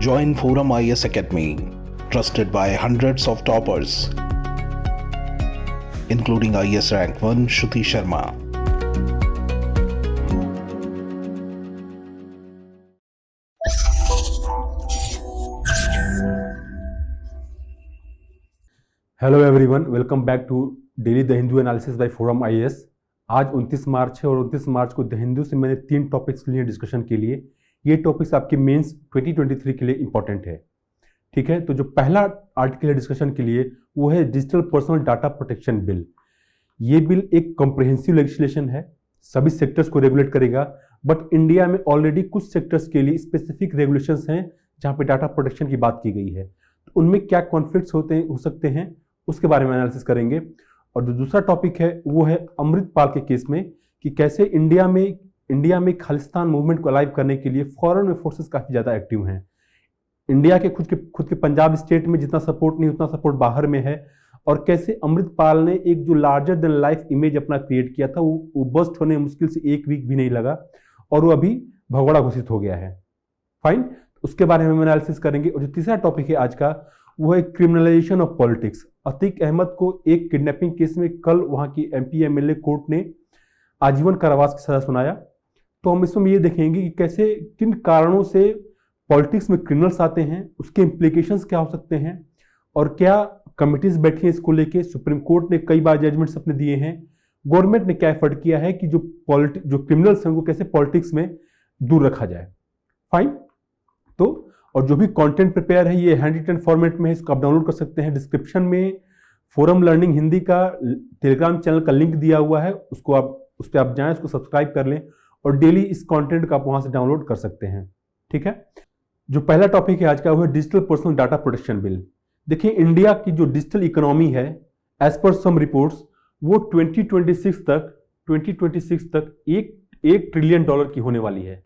Join Forum IAS Academy, trusted by hundreds of toppers, including IAS Rank 1 Shruti Sharma. Hello everyone, welcome back to daily the Hindu analysis by forum IAS. आज 29 मार्च है और 29 मार्च को the Hindu से मैंने 3 topics लिए discussion के लिए। ये टॉपिक्स आपके मेंस 2023 के लिए इंपॉर्टेंट है, ठीक है। तो जो पहला आर्टिकल है डिस्कशन के लिए वो है digital personal data protection bill. ये बिल एक कॉम्प्रिहेंसिव लेजिस्लेशन है, सभी सेक्टर्स को रेगुलेट करेगा, बट इंडिया में ऑलरेडी कुछ सेक्टर्स के लिए स्पेसिफिक रेगुलेशंस हैं जहाँ पे डाटा प्रोटेक्शन की बात की गई है। तो उनमें क्या कॉन्फ्लिक्ट्स हो सकते हैं उसके बारे में एनालिसिस करेंगे। और जो दूसरा टॉपिक है वो है अमृतपाल के केस में कि कैसे इंडिया में खालिस्तान मूवमेंट को अलाइव करने के लिए फॉरेन में फोर्सेस काफ़ी ज़्यादा एक्टिव हैं। इंडिया के खुद के पंजाब स्टेट में जितना सपोर्ट नहीं उतना सपोर्ट बाहर में है, और कैसे अमृतपाल ने एक जो लार्जर देन लाइफ इमेज अपना क्रिएट किया था वो बस्ट होने मुश्किल से 1 वीक भी नहीं लगा और वो अभी भगोड़ा घोषित हो गया है। फाइन, उसके बारे में हम एनालिसिस करेंगे। और जो तीसरा टॉपिक है आज का वो है criminalization of politics. Atiq Ahmed को एक किडनैपिंग केस में कल वहां की एमपी एमएलए कोर्ट ने आजीवन कारावास की सजा सुनाया। तो हम इसमें ये देखेंगे कि कैसे किन कारणों से पॉलिटिक्स में क्रिमिनल्स आते हैं, उसके इम्प्लीकेशंस क्या हो सकते हैं, और क्या कमिटीज बैठी हैं इसको लेके। सुप्रीम कोर्ट ने कई बार जजमेंट्स अपने दिए हैं। गवर्नमेंट ने क्या एफर्ट किया है कि जो क्रिमिनल्स हैं वो कैसे पॉलिटिक्स में दूर रखा जाए। फाइन, तो और जो भी कंटेंट प्रिपेयर है ये हैंड रिटन फॉर्मेट में है, इसको आप डाउनलोड कर सकते हैं। डिस्क्रिप्शन में फोरम लर्निंग हिंदी का टेलीग्राम चैनल का लिंक दिया हुआ है, उसको आप उस पर आप जाएं, उसको सब्सक्राइब कर लें और डेली इस कंटेंट का आप वहां से डाउनलोड कर सकते हैं, ठीक है। जो पहला टॉपिक है आज का वो है digital personal data protection bill. देखिए, इंडिया की जो डिजिटल इकोनॉमी है एज पर सम रिपोर्ट्स वो 2026 तक $1 ट्रिलियन की होने वाली है,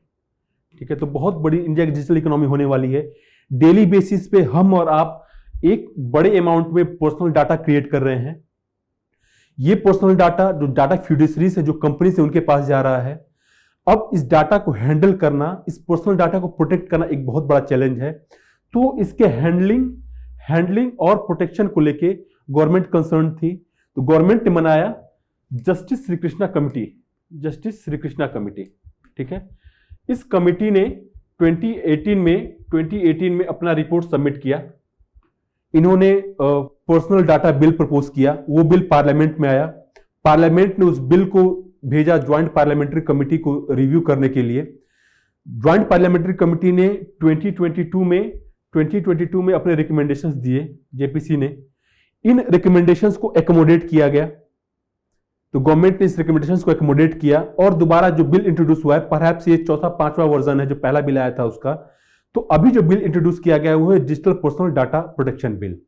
ठीक है। तो बहुत बड़ी इंडिया की डिजिटल इकोनॉमी होने वाली है। डेली बेसिस पे हम और आप एक बड़े अमाउंट में पर्सनल डाटा क्रिएट कर रहे हैं। ये पर्सनल डाटा जो डाटा फ्यूडिशरीज है, जो कंपनी से उनके पास जा रहा है, अब इस डाटा को हैंडल करना, इस पर्सनल डाटा को प्रोटेक्ट करना एक बहुत बड़ा चैलेंज है। तो इसके हैंडलिंग और प्रोटेक्शन को लेके गवर्नमेंट कंसर्न थी। तो गवर्नमेंट ने बनाया जस्टिस श्री कृष्णा कमिटी, ठीक है। इस कमिटी ने 2018 में अपना रिपोर्ट सबमिट किया। इन्होंने पर्सनल डाटा बिल प्रपोज किया, वो बिल पार्लियामेंट में आया। पार्लियामेंट ने उस बिल को भेजा ज्वाइंट पार्लियामेंट्री कमेटी को रिव्यू करने के लिए। ज्वाइंट पार्लियामेंट्री कमेटी ने 2022 में अपने रिकमेंडेशंस दिए जेपीसी ने। इन रिकमेंडेशंस को एकोमोडेट किया गया, तो गवर्नमेंट ने इस रिकमेंडेशंस को एकोमोडेट किया और दोबारा जो बिल इंट्रोड्यूस हुआ है, परहैप्स ये 4-5वां वर्जन है जो पहला बिल आया था उसका। तो अभी जो बिल इंट्रोड्यूस किया गया है वो है digital personal data protection bill.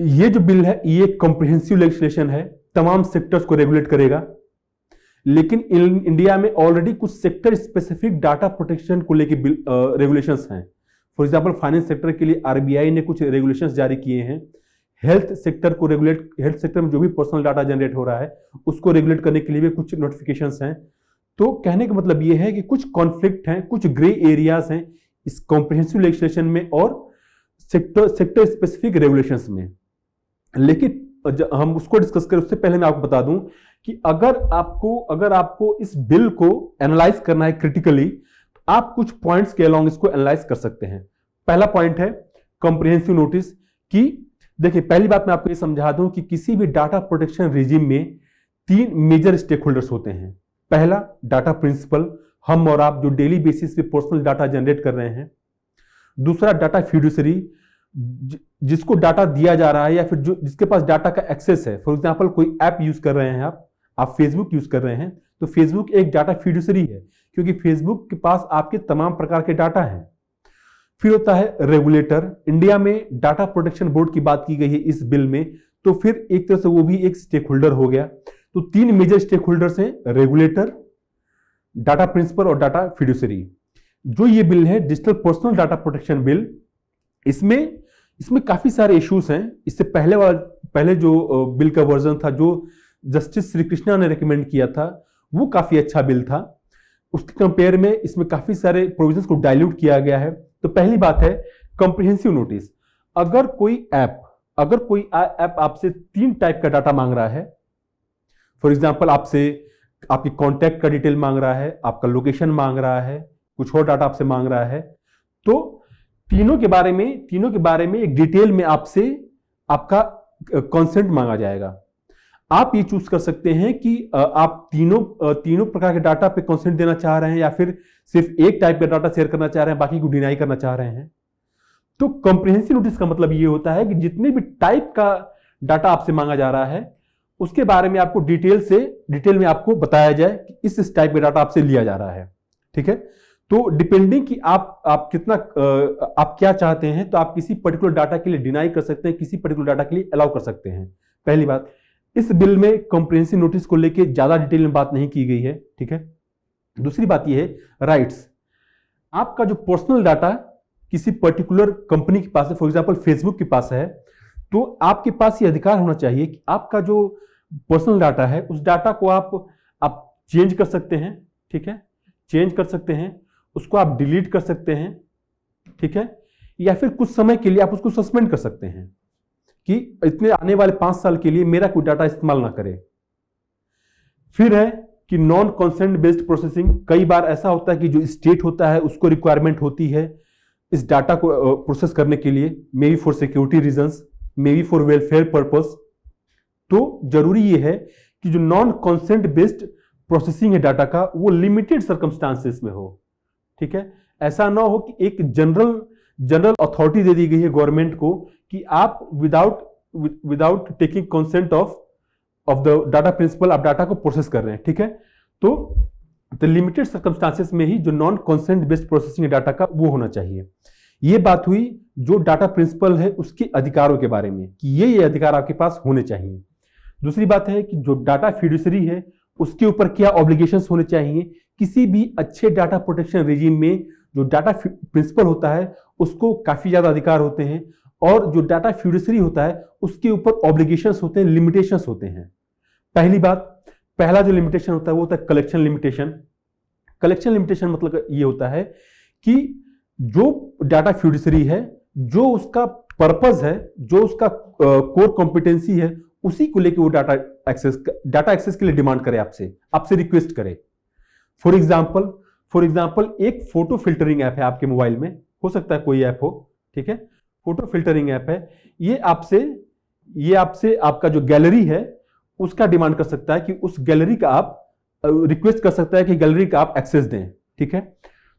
ये जो बिल है ये कॉम्प्रिहेंसिव लेजिस्लेशन है, तमाम सेक्टर्स को रेगुलेट करेगा। लेकिन इंडिया में ऑलरेडी कुछ सेक्टर स्पेसिफिक डाटा प्रोटेक्शन को लेके रेगुलेशंस हैं। फॉर एग्जांपल फाइनेंस सेक्टर के लिए आरबीआई ने कुछ रेगुलेशंस जारी किए हैं। हेल्थ सेक्टर में जो भी पर्सनल डाटा जनरेट हो रहा है उसको रेगुलेट करने के लिए भी कुछ नोटिफिकेशंस हैं। तो कहने का मतलब ये है कि कुछ कॉन्फ्लिक्ट हैं, कुछ ग्रे एरियाज हैं इस कॉम्प्रिहेंसिव लेजिस्लेशन में और सेक्टर स्पेसिफिक रेगुलेशंस में। लेकिन हम उसको डिस्कस करें उससे पहले मैं आपको बता दूं कि अगर आपको इस बिल को एनालाइज करना है क्रिटिकली, तो आप कुछ पॉइंट्स के अलोंग इसको एनालाइज कर सकते हैं। पहला पॉइंट है कॉम्प्रिहेंसिव नोटिस की। देखिए, पहली बात मैं आपको ये समझा दूं कि किसी भी डाटा प्रोटेक्शन रिजीम में 3 मेजर स्टेक होल्डर्स होते हैं। पहला, डाटा प्रिंसिपल, हम और आप जो डेली बेसिस पे पर्सनल डाटा जनरेट कर रहे हैं। दूसरा, डाटा फ्यूडिशरी, जिसको डाटा दिया जा रहा है या फिर जिसके पास डाटा का एक्सेस है। फॉर एग्जांपल, कोई ऐप यूज कर रहे हैं आप फेसबुक यूज कर रहे हैं, तो फेसबुक एक डाटा फ्यूडिशरी है क्योंकि फेसबुक के पास आपके तमाम प्रकार के डाटा हैं। फिर होता है रेगुलेटर। इंडिया में डाटा प्रोटेक्शन बोर्ड की बात की गई है इस बिल में, तो फिर एक तरह से वो भी एक स्टेक होल्डर हो गया। तो 3 मेजर स्टेक होल्डर्स हैं, रेगुलेटर, डाटा प्रिंसिपल और डाटा फिड्यूसरी। जो ये बिल है digital personal data protection bill, इसमें काफी सारे इश्यूज हैं। इससे पहले जो बिल का वर्जन था जो जस्टिस श्री कृष्णा ने रिकमेंड किया था वो काफी अच्छा बिल था। उसके कंपेयर में इसमें काफी सारे प्रोविजंस को डाइल्यूट किया गया है। तो पहली बात है कॉम्प्रिहेंसिव नोटिस। अगर कोई ऐप आपसे 3 टाइप का डाटा मांग रहा है, फॉर एग्जांपल आपसे आपकी कॉन्टैक्ट का डिटेल मांग रहा है, आपका लोकेशन मांग रहा है, कुछ और डाटा आपसे मांग रहा है, तो तीनों के बारे में एक डिटेल में आपसे आपका कंसेंट मांगा जाएगा। आप ये चूज कर सकते हैं कि आप तीनों प्रकार के डाटा पे कंसेंट देना चाह रहे हैं या फिर सिर्फ एक टाइप का डाटा शेयर करना चाह रहे हैं, बाकी को डिनाई करना चाह रहे हैं। तो कॉम्प्रिहेंसिव नोटिस का मतलब ये होता है कि जितने भी टाइप का डाटा आपसे मांगा जा रहा है उसके बारे में आपको डिटेल में आपको बताया जाए कि इस टाइप का डाटा आपसे लिया जा रहा है। ठीक है, तो डिपेंडिंग कि आप कितना आप क्या चाहते हैं, तो आप किसी पर्टिकुलर डाटा के लिए डिनाई कर सकते हैं, किसी पर्टिकुलर डाटा के लिए अलाउ कर सकते हैं। पहली बात, इस बिल में कॉम्प्रिहेंसिव नोटिस को लेकर ज्यादा डिटेल में बात नहीं की गई है। ठीक है, दूसरी बात यह है राइट्स। आपका जो पर्सनल डाटा किसी पर्टिकुलर कंपनी के पास है, फॉर एग्जांपल फेसबुक के पास है, तो आपके पास ये अधिकार होना चाहिए कि आपका जो पर्सनल डाटा है उस डाटा को आप चेंज कर सकते हैं। ठीक है, चेंज कर सकते हैं, उसको आप डिलीट कर सकते हैं। ठीक है, या फिर कुछ समय के लिए आप उसको सस्पेंड कर सकते हैं कि इतने आने वाले 5 साल के लिए मेरा कोई डाटा इस्तेमाल ना करे। फिर है कि नॉन कंसेंट बेस्ड प्रोसेसिंग। कई बार ऐसा होता है कि जो स्टेट होता है उसको रिक्वायरमेंट होती है इस डाटा को प्रोसेस करने के लिए, may be for security reasons, may be for welfare purpose. तो जरूरी यह है कि जो नॉन कंसेंट बेस्ड प्रोसेसिंग है डाटा का, वो लिमिटेड सर्कमस्टांसेस में हो। ठीक है, ऐसा ना हो कि एक जनरल अथॉरिटी दे दी गई है गवर्नमेंट को कि आप without taking consent of the data principal आप डाटा को प्रोसेस कर रहे हैं। ठीक है, तो लिमिटेड सर्कमस्टांसेस में ही जो non consent based processing data का वो होना चाहिए। ये बात हुई जो डाटा प्रिंसिपल है उसके अधिकारों के बारे में कि ये अधिकार आपके पास होने चाहिए। दूसरी बात है कि जो डाटा फिड्यूसरी है उसके ऊपर क्या ऑब्लिगेशंस होने चाहिए। किसी भी अच्छे डाटा प्रोटेक्शन रेजिम में जो डाटा प्रिंसिपल होता है उसको काफी ज्यादा अधिकार होते हैं, और जो डाटा फिड्यूसरी होता है उसके ऊपर ऑब्लिगेशंस होते हैं, लिमिटेशंस होते हैं। पहला जो लिमिटेशन होता है वो होता है कलेक्शन लिमिटेशन। कलेक्शन लिमिटेशन मतलब ये होता है कि जो डाटा फिड्यूसरी है, जो उसका पर्पस है, जो उसका कोर कॉम्पिटेंसी है, उसी को लेकर वो डाटा एक्सेस के लिए डिमांड करे, आपसे रिक्वेस्ट करे। फॉर एग्जांपल एक फोटो फिल्टरिंग ऐप है आपके मोबाइल में, हो सकता है कोई ऐप हो। ठीक है, फोटो फिल्टरिंग ऐप है, ये आपसे आपका जो गैलरी है उसका डिमांड कर सकता है कि उस गैलरी का आप रिक्वेस्ट कर सकता है कि गैलरी का आप एक्सेस दें। ठीक है,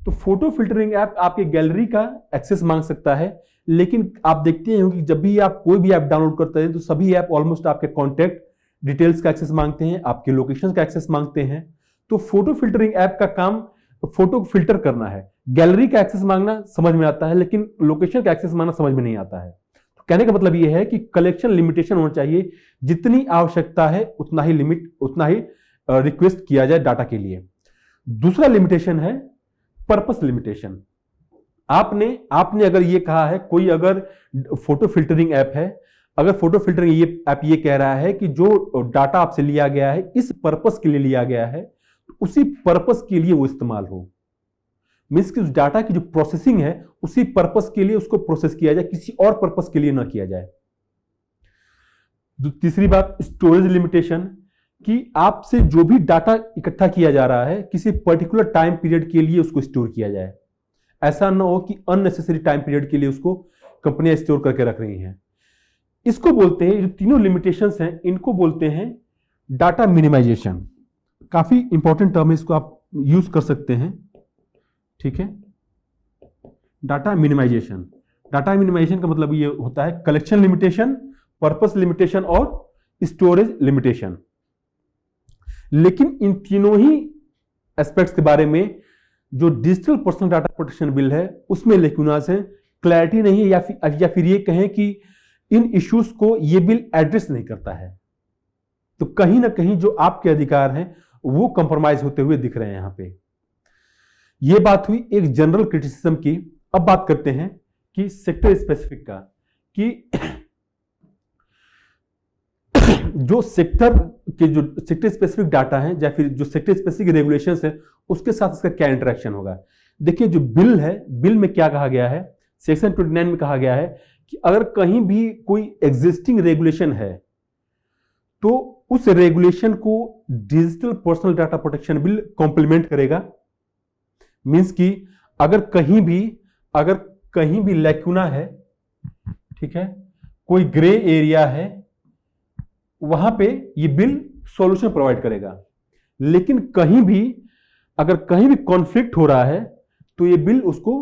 तो फोटो फिल्टरिंग ऐप आपके गैलरी का एक्सेस मांग सकता है, लेकिन आप देखते हैं कि जब भी आप कोई भी ऐप डाउनलोड करते हैं तो सभी ऐप ऑलमोस्ट आपके कॉन्टैक्ट डिटेल्स का एक्सेस मांगते हैं, आपके लोकेशन का एक्सेस मांगते हैं। तो फोटो फिल्टरिंग ऐप का काम फोटो फिल्टर करना है। गैलरी का एक्सेस मांगना समझ में आता है, लेकिन लोकेशन का एक्सेस मांगना समझ में नहीं आता है। तो कहने का मतलब यह है कि कलेक्शन लिमिटेशन होना चाहिए, जितनी आवश्यकता है उतना ही रिक्वेस्ट किया जाए डाटा के लिए। दूसरा लिमिटेशन है पर्पस लिमिटेशन। आपने अगर ये कहा है, कोई अगर फोटो फिल्टरिंग ऐप है, अगर फोटो फिल्टरिंग ऐप ये कह रहा है कि जो डाटा आपसे लिया गया है इस पर्पस के लिए लिया गया है, उसी पर्पस के लिए वो इस्तेमाल हो, मींस कि उस डाटा की जो प्रोसेसिंग है उसी पर्पस के लिए उसको प्रोसेस किया जाए, किसी और पर्पस के लिए ना किया जाए। तीसरी बात स्टोरेज लिमिटेशन, कि आपसे जो भी डाटा इकट्ठा किया जा रहा है किसी पर्टिकुलर टाइम पीरियड के लिए उसको स्टोर किया जाए। ऐसा ना हो कि अननेसेसरी टाइम पीरियड के लिए उसको कंपनियां स्टोर करके रख रही हैं। इसको बोलते हैं, जो तीनों लिमिटेशंस हैं इनको बोलते हैं डाटा मिनिमाइजेशन। काफी इंपॉर्टेंट टर्म है, इसको आप यूज कर सकते हैं। ठीक है, डाटा मिनिमाइजेशन। डाटा मिनिमाइजेशन का मतलब ये होता है कलेक्शन लिमिटेशन, पर्पस लिमिटेशन और स्टोरेज लिमिटेशन। लेकिन इन तीनों ही एस्पेक्ट्स के बारे में जो digital personal data protection bill है उसमें लेक्यूनास है, क्लैरिटी नहीं है, या फिर ये कहें कि इन इश्यूज को ये बिल एड्रेस नहीं करता है। तो कहीं ना कहीं जो आपके अधिकार हैं वो कंप्रोमाइज होते हुए दिख रहे हैं यहां पे। ये बात हुई एक जनरल क्रिटिसिज्म की। अब बात करते हैं कि सेक्टर स्पेसिफिक का, कि जो सेक्टर स्पेसिफिक डाटा है या फिर जो सेक्टर स्पेसिफिक रेगुलेशंस है उसके साथ इसका क्या इंटरेक्शन होगा। देखिए जो बिल है, बिल में क्या कहा गया है, सेक्शन 29 में कहा गया है कि अगर कहीं भी कोई एग्जिस्टिंग रेगुलेशन है तो उस रेगुलेशन को digital personal data protection bill complement करेगा। मींस कि अगर कहीं भी लैक्यूना है, ठीक है, कोई ग्रे एरिया है, वहां पे ये बिल सॉल्यूशन प्रोवाइड करेगा। लेकिन अगर कहीं भी कॉन्फ्लिक्ट हो रहा है तो ये बिल उसको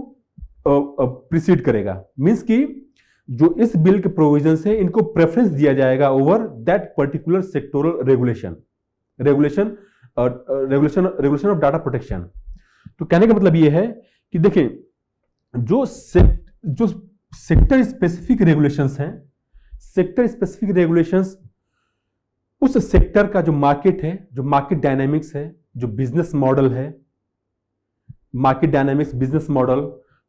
प्रिसीड करेगा। मींस कि जो इस बिल के प्रोविजंस है इनको प्रेफरेंस दिया जाएगा over that particular sectoral regulation of data protection. तो कहने का मतलब ये है कि देखें, जो सेक्टर स्पेसिफिक रेगुलेशंस हैं, सेक्टर स्पेसिफिक रेगुलेशंस उस सेक्टर का जो मार्केट है, जो मार्केट डायनामिक्स है, जो बिजनेस मॉडल है, मार्केट डायनामिक्स, बिजनेस मॉडल,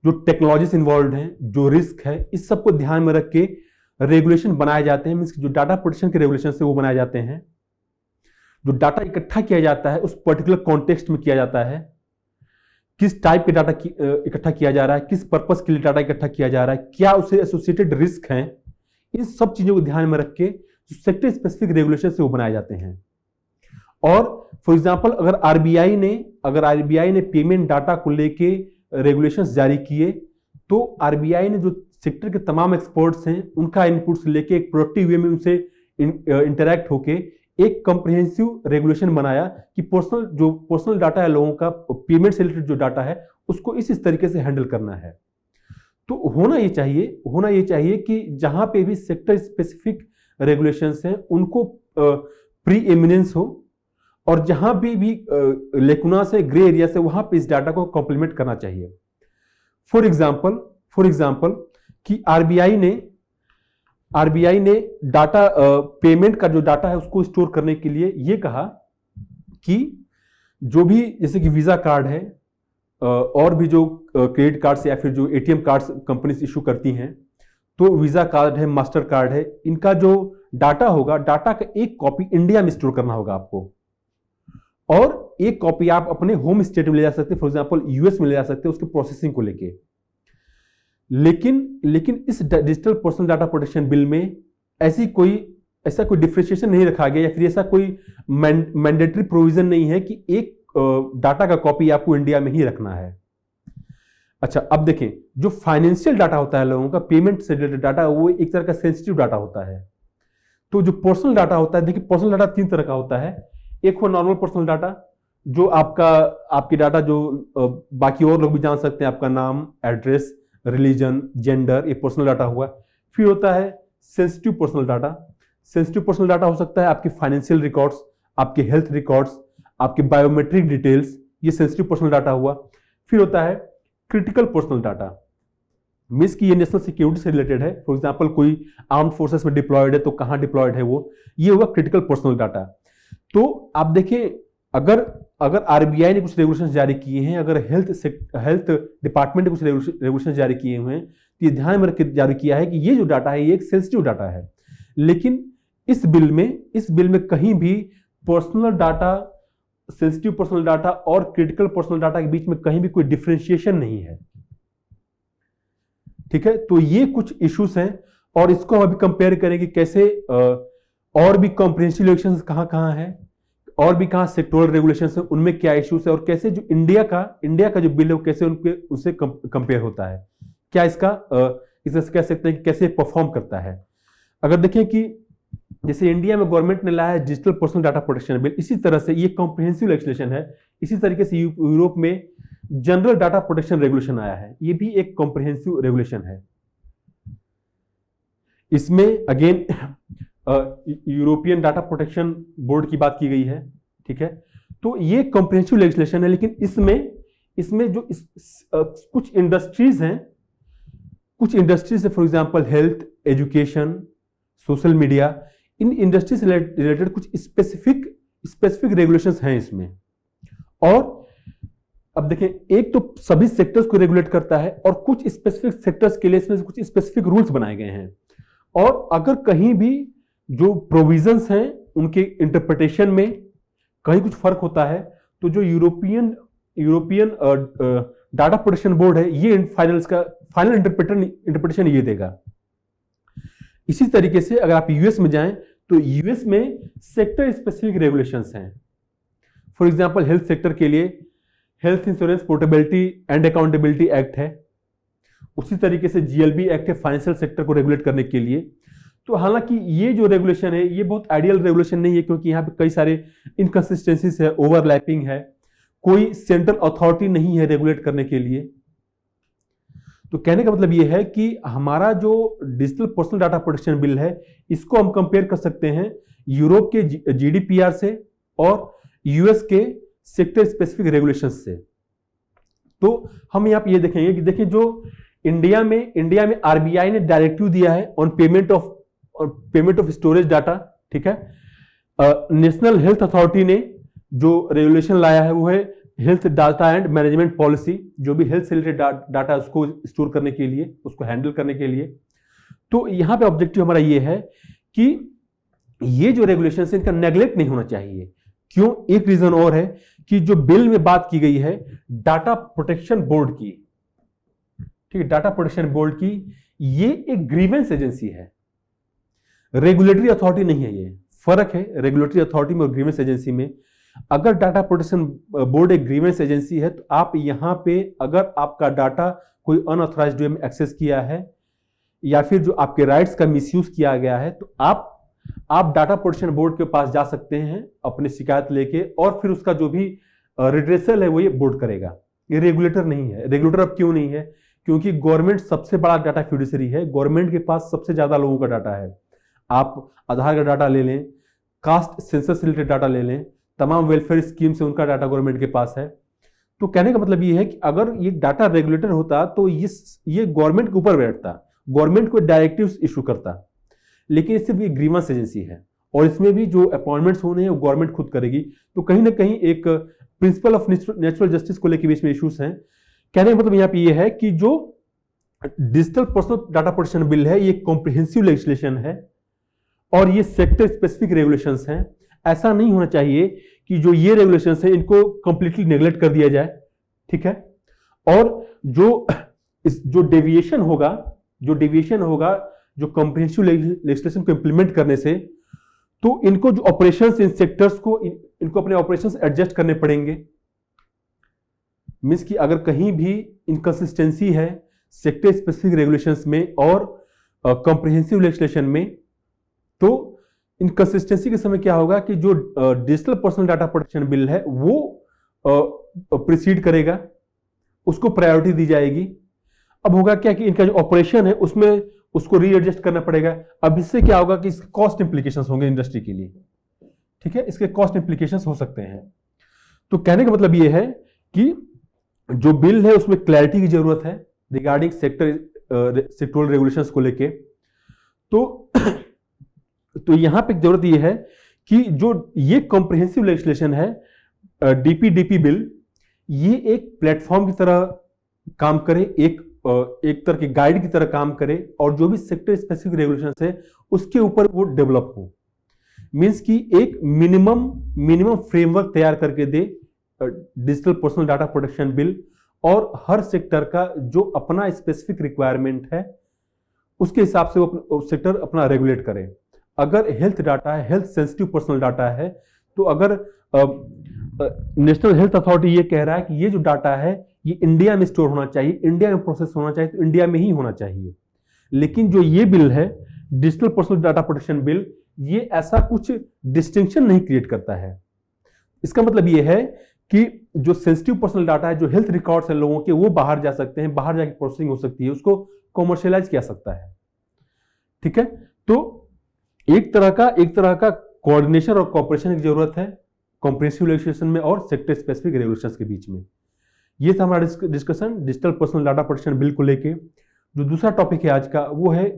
जो टेक्नोलॉजीज इन्वॉल्व हैं, जो रिस्क है, इस सब को ध्यान में रख के रेगुलेशन बनाए जाते हैं। मींस जो डाटा प्रोटेक्शन के रेगुलेशन है वो बनाए जाते हैं। जो डाटा इकट्ठा किया जाता है उस पर्टिकुलर कॉन्टेक्स्ट में किया जाता है, किस टाइप के डाटा इकट्ठा किया जा रहा है, किस पर्पस के लिए डाटा इकट्ठा किया जा रहा है, क्या उससे एसोसिएटेड रिस्क हैं, इन सब चीजों को ध्यान में रख के जो सेक्टर स्पेसिफिक रेगुलेशन से वो बनाए जाते हैं। और फॉर एग्जांपल अगर आरबीआई ने पेमेंट डाटा को लेके रेगुलेशंस जारी किए तो आरबीआई ने जो सेक्टर के तमाम एक्सपर्ट्स हैं उनका इनपुट्स लेके एक प्रोडक्टिव वे में उनसे इंटरैक्ट होके एक कॉम्प्रिहेंसिव रेगुलेशन बनाया कि पर्सनल डाटा है लोगों का, पेमेंट से रिलेटेड जो डाटा है उसको इस तरीके से हैंडल करना है। तो होना ये चाहिए कि जहां पे भी सेक्टर स्पेसिफिक रेगुलेशंस हैं उनको प्री एमिनेंस हो, और जहां भी लेकुना से, ग्रे एरिया से, वहां पे इस डाटा को कॉम्प्लीमेंट करना चाहिए। फॉर एग्जांपल कि आरबीआई ने डाटा, पेमेंट का जो डाटा है उसको स्टोर करने के लिए ये कहा कि जो भी, जैसे कि वीजा कार्ड है और भी जो क्रेडिट कार्ड्स या फिर जो एटीएम कार्ड्स कंपनीज इशू करती हैं, तो वीजा कार्ड है, मास्टर कार्ड है, इनका जो डाटा होगा, डाटा का एक कॉपी इंडिया में स्टोर करना होगा आपको, और एक कॉपी आप अपने होम स्टेट में ले जा सकते हैं, फॉर एग्जांपल यूएस में ले जा सकते हैं उसके प्रोसेसिंग को लेके। लेकिन इस digital personal data protection bill में ऐसा कोई डिफरेंशिएशन नहीं रखा गया, या फिर ऐसा कोई मैंडेटरी प्रोविजन नहीं है कि एक डाटा का कॉपी आपको इंडिया में ही रखना है। अच्छा, अब देखें, जो फाइनेंशियल डाटा होता है लोगों का, पेमेंट से रिलेटेड डाटा, वो एक तरह का सेंसिटिव डाटा होता है। तो जो पर्सनल डाटा होता है, देखिए पर्सनल डाटा 3 तरह का होता है। एक हो नॉर्मल पर्सनल डाटा, जो आपके डाटा जो बाकी और लोग भी जान सकते हैं, आपका नाम, एड्रेस, रिलीजन, जेंडर, ये पर्सनल डाटा हुआ। फिर होता है sensitive personal data. Sensitive personal data हो सकता है आपके फाइनेंशियल रिकॉर्ड्स, आपके हेल्थ रिकॉर्ड्स, आपके बायोमेट्रिक डिटेल्स, ये सेंसिटिव पर्सनल डाटा हुआ। फिर होता है क्रिटिकल पर्सनल डाटा, मींस कि ये नेशनल सिक्योरिटी से रिलेटेड है। फॉर एग्जांपल कोई आर्म फोर्सेस में डिप्लॉयड है तो कहां डिप्लॉयड है वो, ये हुआ क्रिटिकल पर्सनल डाटा। तो आप देखें, अगर आरबीआई ने कुछ रेगुलेशन जारी किए हैं, अगर हेल्थ डिपार्टमेंट ने कुछ रेगुलेशन जारी किए हुए हैं, तो ये ध्यान में रख के जारी किया है कि ये जो डाटा है ये एक सेंसिटिव डाटा है। लेकिन इस बिल में कहीं भी personal data, sensitive personal data और क्रिटिकल पर्सनल डाटा के बीच में कहीं भी कोई डिफरेंशिएशन नहीं है। ठीक है, तो ये कुछ इश्यूज हैं, और इसको हम अभी कंपेयर करेंगे कैसे और भी कॉम्प्रिहेंसिव रेगुलेशंस कहां है, और भी कहां सेक्टोरल रेगुलेशंस है, उनमें क्या इश्यूज है, और कैसे जो इंडिया का जो बिल है वो कैसे उनसे कंपेयर होता है, क्या इसका कह सकते हैं कि कैसे परफॉर्म करता है। अगर देखें कि जैसे इंडिया में गवर्नमेंट ने लाया है digital personal data protection bill, इसी तरह से ये कॉम्प्रिहेंसिव लेजिस्लेशन है। इसी तरीके से यूरोप में जनरल डाटा प्रोटेक्शन रेगुलेशन आया है, ये भी एक कॉम्प्रिहेंसिव रेगुलेशन है। इसमें again European data protection board की बात की गई है। ठीक है, तो ये कॉम्प्रिहेंसिव लेजिस्लेशन है। लेकिन इसमें जो कुछ इंडस्ट्रीज हैं, for example health, education, social media, in industry से रिलेटेड कुछ स्पेसिफिक रेगुलेशंस हैं इसमें। और अब देखें, एक तो सभी सेक्टर्स को रेगुलेट करता है, और कुछ स्पेसिफिक सेक्टर्स के लिए इसमें कुछ स्पेसिफिक रूल्स बनाए गए हैं। और अगर कहीं भी जो प्रोविजंस हैं उनके इंटरप्रिटेशन में कहीं कुछ फर्क होता है, तो जो यूरोपियन डाटा प्रोटेक्शन बोर्ड है ये फाइनल इंटरप्रिटेशन ये देगा। इसी तरीके से अगर आप यूएस में जाएं तो यूएस में सेक्टर स्पेसिफिक रेगुलेशंस हैं। फॉर एग्जांपल हेल्थ सेक्टर के लिए health insurance portability and accountability act है। उसी तरीके से जीएलबी एक्ट है फाइनेंशियल सेक्टर को रेगुलेट करने के लिए। तो हालांकि ये जो रेगुलेशन है ये बहुत आइडियल रेगुलेशन नहीं है, क्योंकि यहाँ पे कई सारे इनकंसिस्टेंसीज है, ओवरलैपिंग है, कोई सेंट्रल अथॉरिटी नहीं है रेगुलेट करने के लिए। तो कहने का मतलब ये है कि हमारा जो digital personal data protection bill है इसको हम कंपेयर कर सकते हैं यूरोप के जीडीपीआर से और यूएस के सेक्टर स्पेसिफिक रेगुलेशंस से। तो हम यहाँ पे ये देखेंगे कि देखिए जो इंडिया में आरबीआई ने डायरेक्टिव दिया है on payment of storage data, ठीक है। नेशनल हेल्थ अथॉरिटी ने जो रेगुलेशन लाया है वो है health data and management policy, जो भी हेल्थ से रिलेटेड डाटा उसको स्टोर करने के लिए, उसको हैंडल करने के लिए। तो यहां पे ऑब्जेक्टिव हमारा ये है कि ये जो रेगुलेशन है इनका नेग्लेक्ट नहीं होना चाहिए। क्यों? एक रीजन और है कि जो बिल में बात की गई है डाटा प्रोटेक्शन बोर्ड की, ठीक है, डाटा प्रोटेक्शन बोर्ड की, ये एक ग्रीवेंस एजेंसी है, रेगुलेटरी अथॉरिटी नहीं है। ये फर्क है रेगुलेटरी अथॉरिटी में और ग्रीवेंस एजेंसी में। अगर डाटा प्रोटेक्शन बोर्ड एक ग्रीवेंस एजेंसी है तो आप यहां पे अगर आपका डाटा कोई अनऑथराइज्ड वे में एक्सेस किया है या फिर जो आपके राइट्स का मिसयूज किया गया है तो आप डाटा प्रोटेक्शन बोर्ड के पास जा सकते हैं अपनी शिकायत लेके, और फिर उसका जो भी रिड्रेसल है वो ये बोर्ड करेगा। ये रेगुलेटर नहीं है। रेगुलेटर अब क्यों नहीं है? क्योंकि गवर्नमेंट सबसे बड़ा डाटा फिड्यूसरी है, गवर्नमेंट के पास सबसे ज्यादा लोगों का डाटा है। आप आधार का डाटा ले लें, कास्ट सेंसस से रिलेटेड डाटा ले लें, तमाम वेलफेयर स्कीम से उनका डाटा गवर्नमेंट के पास है। तो कहने का मतलब ये है कि अगर ये डाटा रेगुलेटर होता तो ये गवर्नमेंट के ऊपर बैठता, गवर्नमेंट को डायरेक्टिव्स इशू करता, लेकिन सिर्फ ये ग्रीवेंस एजेंसी है और इसमें भी जो अपॉइंटमेंट्स होने हैं वो गवर्नमेंट खुद करेगी। तो कहीं ना कहीं एक प्रिंसिपल ऑफ नेचुरल जस्टिस को लेकर बीच में इश्यूज हैं। कहने का मतलब यहाँ पे ये है कि जो digital personal data protection bill है ये कॉम्प्रिहेंसिव लेजिस्लेशन है और ये सेक्टर स्पेसिफिक रेगुलेशंस हैं। ऐसा नहीं होना चाहिए कि जो ये रेगुलेशंस हैं इनको कंप्लीटली नेग्लेक्ट कर दिया जाए, ठीक है। और जो डेविएशन होगा जो कॉम्प्रिहेंसिव लेजिस्लेशन को इंप्लीमेंट करने से, तो इनको जो ऑपरेशंस इन सेक्टर्स को इनको अपने ऑपरेशंस एडजस्ट करने पड़ेंगे। मींस कि अगर कहीं भी इनकंसिस्टेंसी है सेक्टर स्पेसिफिक रेगुलेशंस में और कॉम्प्रिहेंसिव लेजिस्लेशन में, तो इनकंसिस्टेंसी के समय क्या होगा कि जो digital personal data protection bill है वो प्रीसीड करेगा, उसको प्रायोरिटी दी जाएगी। अब होगा क्या कि इनका जो ऑपरेशन है उसमें उसको रीएडजस्ट करना पड़ेगा। अब इससे क्या होगा कि इसके कॉस्ट इंप्लीकेशंस होंगे इंडस्ट्री के लिए, ठीक है, इसके कॉस्ट इंप्लीकेशंस हो सकते हैं। तो कहने का मतलब ये है कि जो बिल है उसमें क्लैरिटी की जरूरत है रिगार्डिंग सेक्टोरल रेगुलेशंस को लेके। तो यहां पे जरूरत यह है कि जो ये कॉम्प्रिहेंसिव लेजिस्लेशन है डीपीडीपी बिल, ये एक प्लेटफॉर्म की तरह काम करे, एक तरह की गाइड की तरह काम करे और जो भी सेक्टर स्पेसिफिक रेगुलेशंस है उसके ऊपर वो डेवलप हो। मींस कि एक मिनिमम फ्रेमवर्क तैयार करके दे digital personal data protection bill, और हर सेक्टर का जो अपना स्पेसिफिक रिक्वायरमेंट है उसके हिसाब से वो सेक्टर अपना रेगुलेट करे। अगर हेल्थ डाटा है, हेल्थ सेंसिटिव पर्सनल डाटा है, तो अगर नेशनल हेल्थ अथॉरिटी ये कह रहा है कि ये जो डाटा है ये इंडिया में स्टोर होना चाहिए, इंडिया में प्रोसेस होना चाहिए, तो इंडिया में ही होना चाहिए। लेकिन जो ये बिल है digital personal data protection bill, ये ऐसा कुछ डिस्टिंक्शन नहीं क्रिएट करता है। इसका मतलब ये है कि जो सेंसिटिव पर्सनल डाटा है, जो हेल्थ रिकॉर्ड्स हैं लोगों के, वो बाहर जा सकते हैं, बाहर जाके प्रोसेसिंग हो सकती है, उसको कॉमर्शियलाइज किया सकता है, ठीक है। तो एक तरह का कोऑर्डिनेशन और कोऑपरेशन की जरूरत है कॉम्प्रिहेंसिव लेजिस्लेशन में और सेक्टर स्पेसिफिक रेगुलेशंस के बीच में। ये था हमारा discussion digital personal data protection bill को लेके। जो दूसरा टॉपिक है आज का वो है